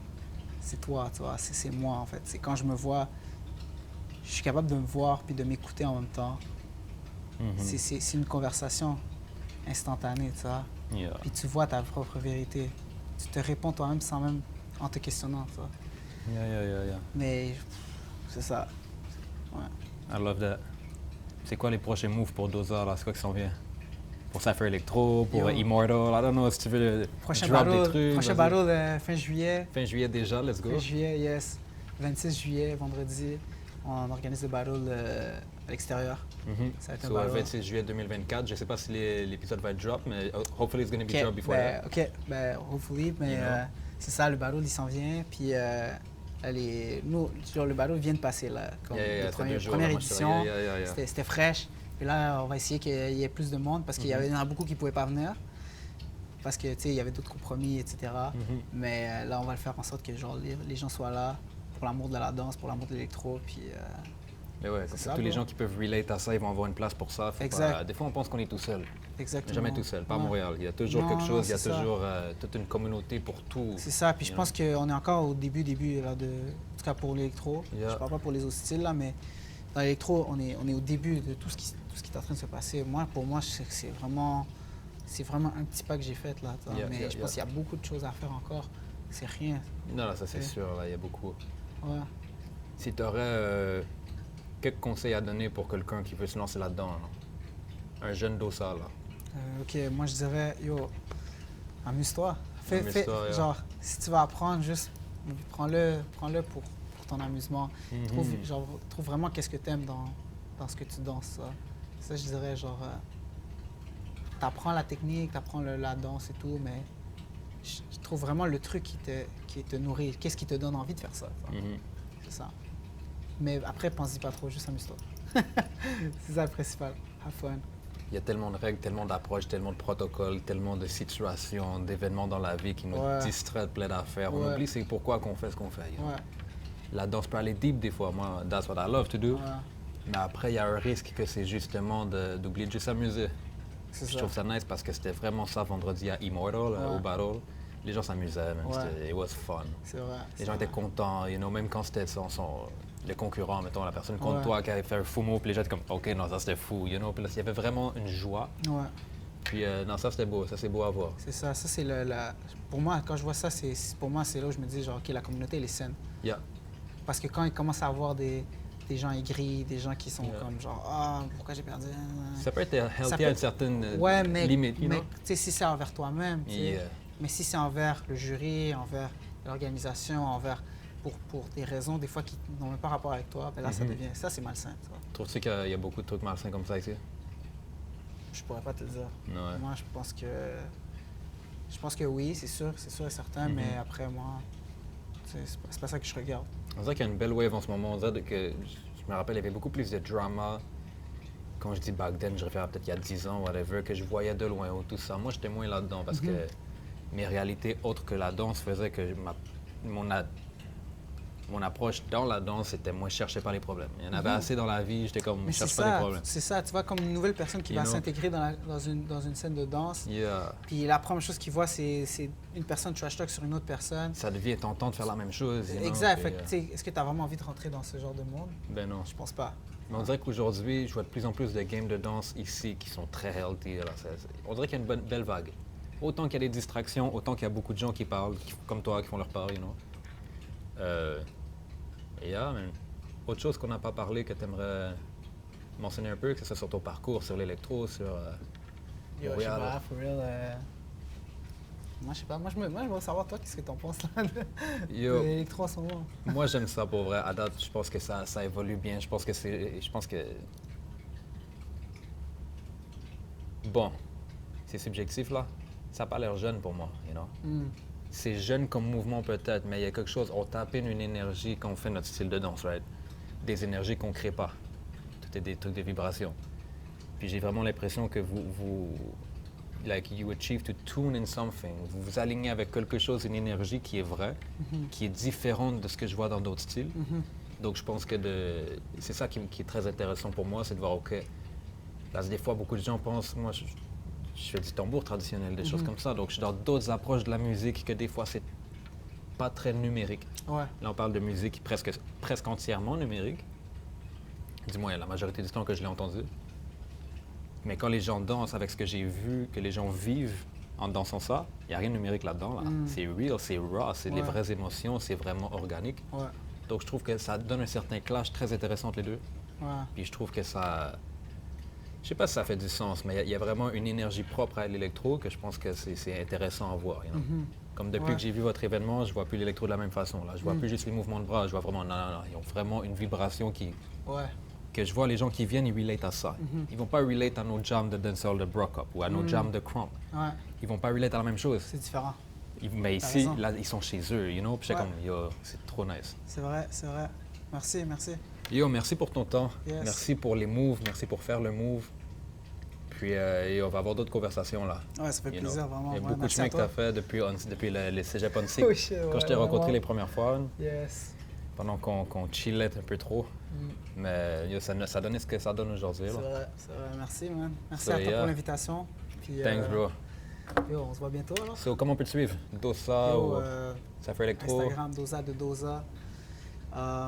toi, tu vois, c'est moi, en fait. C'est quand je me vois, je suis capable de me voir puis de m'écouter en même temps. C'est une conversation instantanée, tu vois. Yeah. Puis tu vois ta propre vérité. Tu te réponds toi-même sans même en te questionnant, tu vois. Yeah. Mais c'est ça. Ouais. I love that. C'est quoi les prochains moves pour Doza, là? C'est quoi qui s'en vient? Pour Cypher Electro, pour Yo. Immortal, I don't know si tu veux Prochain drop battle, des trucs. prochain vas-y. battle fin juillet. Fin juillet déjà, let's go. Fin juillet, yes. 26 juillet, vendredi, on organise le battle à l'extérieur. Ça va être un So, battle. 26 juillet 2024, je sais pas si l'épisode va être drop, mais hopefully it's going to be OK, drop before that. OK, hopefully, mais You know. c'est ça, le battle, il s'en vient. Puis, nous, genre, le battle vient de passer, là. Comme Yeah, la ça fait 2 jours, première là, moi, je te édition, regarde, yeah. c'était fraîche. Puis là, on va essayer qu'il y ait plus de monde parce qu'il y en a beaucoup qui ne pouvaient pas venir. Parce que, tu sais, il y avait d'autres compromis, etc. Mais là, on va le faire en sorte que genre, les gens soient là pour l'amour de la danse, pour l'amour de l'électro. Puis, Mais ouais, comme C'est ça, ça, tous les bro. gens qui peuvent relate à ça, ils vont avoir une place pour ça. Faut Exact. pas- des fois, on pense qu'on est tout seul. exactement. Jamais tout seul, pas à Ouais. Montréal. Il y a toujours Non, quelque non, chose, il y a c'est ça. toujours toute une communauté pour tout. C'est ça, puis je You pense qu'on est encore au début là, en tout cas pour l'électro. Yeah. Je parle pas pour les autres styles, là, mais dans l'électro, on est au début de tout ce qui est en train de se passer. Pour moi, c'est vraiment un petit pas que j'ai fait, là. Tu vois. Yeah, Mais yeah, je pense qu'il y a beaucoup de choses à faire encore. C'est rien. Non, ça c'est Ouais. sûr, là, il y a beaucoup. Ouais. Si tu aurais quelques conseils à donner pour quelqu'un qui veut se lancer là-dedans, là? Un jeune Dosa, là. OK, moi, je dirais, yo, amuse-toi. Amuse-toi, yeah. Genre, si tu vas apprendre, juste prends-le pour ton amusement. Trouve vraiment qu'est-ce que tu aimes dans ce que tu danses. Ça, je dirais, genre, t'apprends la technique, t'apprends la danse et tout, mais je trouve vraiment le truc qui te nourrit. Qu'est-ce qui te donne envie de faire ça? Tu vois. C'est ça. Mais après, pense-y pas trop, juste amuse-toi. C'est ça le principal. Have fun. Il y a tellement de règles, tellement d'approches, tellement de protocoles, tellement de situations, d'événements dans la vie qui nous Ouais. distraient de plein d'affaires. On Ouais. oublie c'est pourquoi qu'on fait ce qu'on fait. You know? Ouais. La danse peut aller deep des fois. Moi, that's what I love to do. Ouais. Mais après, il y a un risque que c'est justement d'oublier de juste s'amuser. C'est Je ça. trouve ça nice parce que c'était vraiment ça vendredi à Immortal, Ouais. au battle. Les gens s'amusaient, man. Ouais. It was fun. C'est vrai. Les gens étaient contents, you know, même quand c'était les concurrents, mettons, la personne contre Ouais. toi qui avait fait un fou mot, puis les gens étaient comme, OK, non, ça c'était fou, you know. Puis là, il y avait vraiment une joie. Ouais. Puis non, ça c'était beau, ça c'est beau à voir. C'est ça. Ça, c'est pour moi, quand je vois ça, pour moi, c'est là où je me dis, genre, OK, la communauté, elle est saine. Yeah. Parce que quand il commence à avoir des gens aigris, des gens qui sont Yeah. comme genre, ah, pourquoi j'ai perdu? Ça peut être healthy peut- à une certaine Ouais, mais, limite, you mais know. tu sais, si c'est envers toi-même, tu sais. Yeah. Mais si c'est envers le jury, envers l'organisation, envers pour des raisons des fois qui n'ont même pas rapport avec toi, ben là, ça c'est malsain. Tu vois. Trouves-tu qu'il y a beaucoup de trucs malsains comme ça ici? Je pourrais pas te le dire. Ouais. Moi, je pense que oui, c'est sûr et certain, mais après moi, c'est pas ça que je regarde. On dirait qu'il y a une belle wave en ce moment. On dirait que, je me rappelle, il y avait beaucoup plus de drama. Quand je dis back then, je réfère à peut-être il y a 10 ans, whatever, que je voyais de loin ou tout ça. Moi, j'étais moins là-dedans parce que mes réalités autres que la danse faisaient que mon approche dans la danse, c'était moi, je cherchais pas les problèmes. Il y en avait assez dans la vie, j'étais comme, Mais je c'est cherche pas les ça, problèmes. c'est ça. Tu vois, comme une nouvelle personne qui You va know? s'intégrer dans une scène de danse. Yeah. Puis la première chose qu'il voit, c'est une personne trash talk sur une autre personne. Ça devient tentant de faire la même chose. You know? Exact. Puis, Fait que, tu sais, est-ce que tu as vraiment envie de rentrer dans ce genre de monde? ben non. Je pense pas. Mais on dirait qu'aujourd'hui, je vois de plus en plus de games de danse ici qui sont très healthy. Alors, on dirait qu'il y a une belle vague. Autant qu'il y a des distractions, autant qu'il y a beaucoup de gens qui parlent, comme toi, qui font leur part, you know. Yeah, man. Autre chose qu'on n'a pas parlé, que tu aimerais mentionner un peu, que ce soit sur ton parcours, sur l'électro, sur Yo, je sais Montréal. pas, for real. Moi, je sais pas. Moi, je veux savoir, toi, qu'est-ce que t'en penses là, de Yo. l'électro en ce moment? Moi, j'aime ça pour vrai. À date, je pense que ça évolue bien. Je pense que bon, c'est subjectif là. Ça n'a pas l'air jeune pour moi, you know. Hmm. C'est jeune comme mouvement peut-être, mais il y a quelque chose. On tape in une énergie quand on fait notre style de danse, right? Des énergies qu'on ne crée pas. Tout est des trucs de vibration. Puis j'ai vraiment l'impression que like you achieve to tune in something. Vous vous alignez avec quelque chose, une énergie qui est vraie, qui est différente de ce que je vois dans d'autres styles. Donc je pense que c'est ça qui est très intéressant pour moi, c'est de voir, OK, parce que des fois beaucoup de gens pensent, moi je fais du tambour traditionnel, des choses comme ça, donc je suis dans d'autres approches de la musique que des fois c'est pas très numérique. Ouais. Là on parle de musique presque entièrement numérique, du moins la majorité du temps que je l'ai entendu. Mais quand les gens dansent avec ce que j'ai vu, que les gens vivent en dansant ça, il n'y a rien de numérique là-dedans. Là. C'est real, c'est raw, c'est les vraies émotions, c'est vraiment organique. Ouais. Donc je trouve que ça donne un certain clash très intéressant entre les deux. Ouais. Puis je trouve que ça... Je sais pas si ça fait du sens, mais il y a vraiment une énergie propre à l'électro que je pense que c'est intéressant à voir. You know? Comme depuis que j'ai vu votre événement, je vois plus l'électro de la même façon. Là. Je vois plus juste les mouvements de bras, je vois vraiment... Non, ils ont vraiment une vibration qui... Ouais. Que je vois les gens qui viennent, ils relate à ça. Ils vont pas relate à nos jams de dancehall de Brock Up ou à nos jams de Crump. Ouais. Ils vont pas relate à la même chose. C'est différent. Mais T'as ici, raison. là, ils sont chez eux, you know? Puis j'étais Ouais. comme, yo, c'est trop nice. C'est vrai, c'est vrai. Merci, merci. Yo, merci pour ton temps. Yes. Merci pour les moves. Merci pour faire le move. Puis on va avoir d'autres conversations là. Ouais, ça fait you plaisir, know. vraiment. Il y a Ouais, beaucoup de merci chemin à que tu as toi. fait depuis le cégep Onsic. Oui, shit, Quand ouais, je t'ai rencontré vraiment. les premières fois, Yes. pendant qu'on chillait un peu trop. Mais yo, ça a donné ce que ça donne aujourd'hui. C'est là. vrai, c'est vrai. Merci, man. Merci So, à toi yeah. pour l'invitation. Puis, Thanks, bro. Yo, on se voit bientôt alors. So, comment on peut te suivre? Dosa Yo, ou Cypher Electro? Instagram, Dosa de Dosa.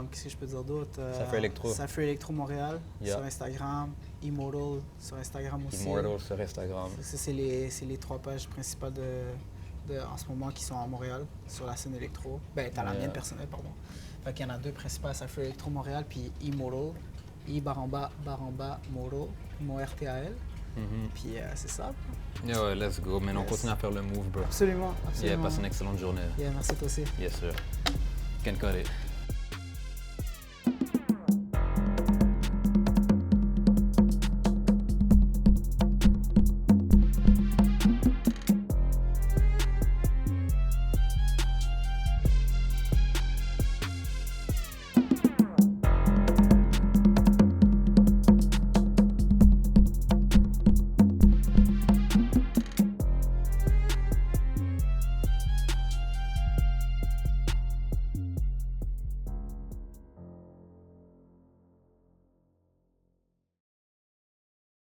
Qu'est-ce que je peux dire d'autre? Cypher Electro. Cypher Electro Montréal Yeah. sur Instagram. Immortal sur Instagram aussi. Immortal sur Instagram. Ça, c'est les trois pages principales en ce moment qui sont à Montréal sur la scène électro. Ben, t'as la Yeah. mienne personnelle, pardon. Fait qu'il y en a deux principales, Cypher Electro Montréal puis Immortal. Baramba, Moro, M-O-R-T-A-L. Puis c'est ça. Yo, let's go. Maintenant, on Yes. continue à faire le move, bro. Absolument, Yeah, absolument. passe une excellente journée. Yeah, merci toi aussi. Yes, sir. Can cut it.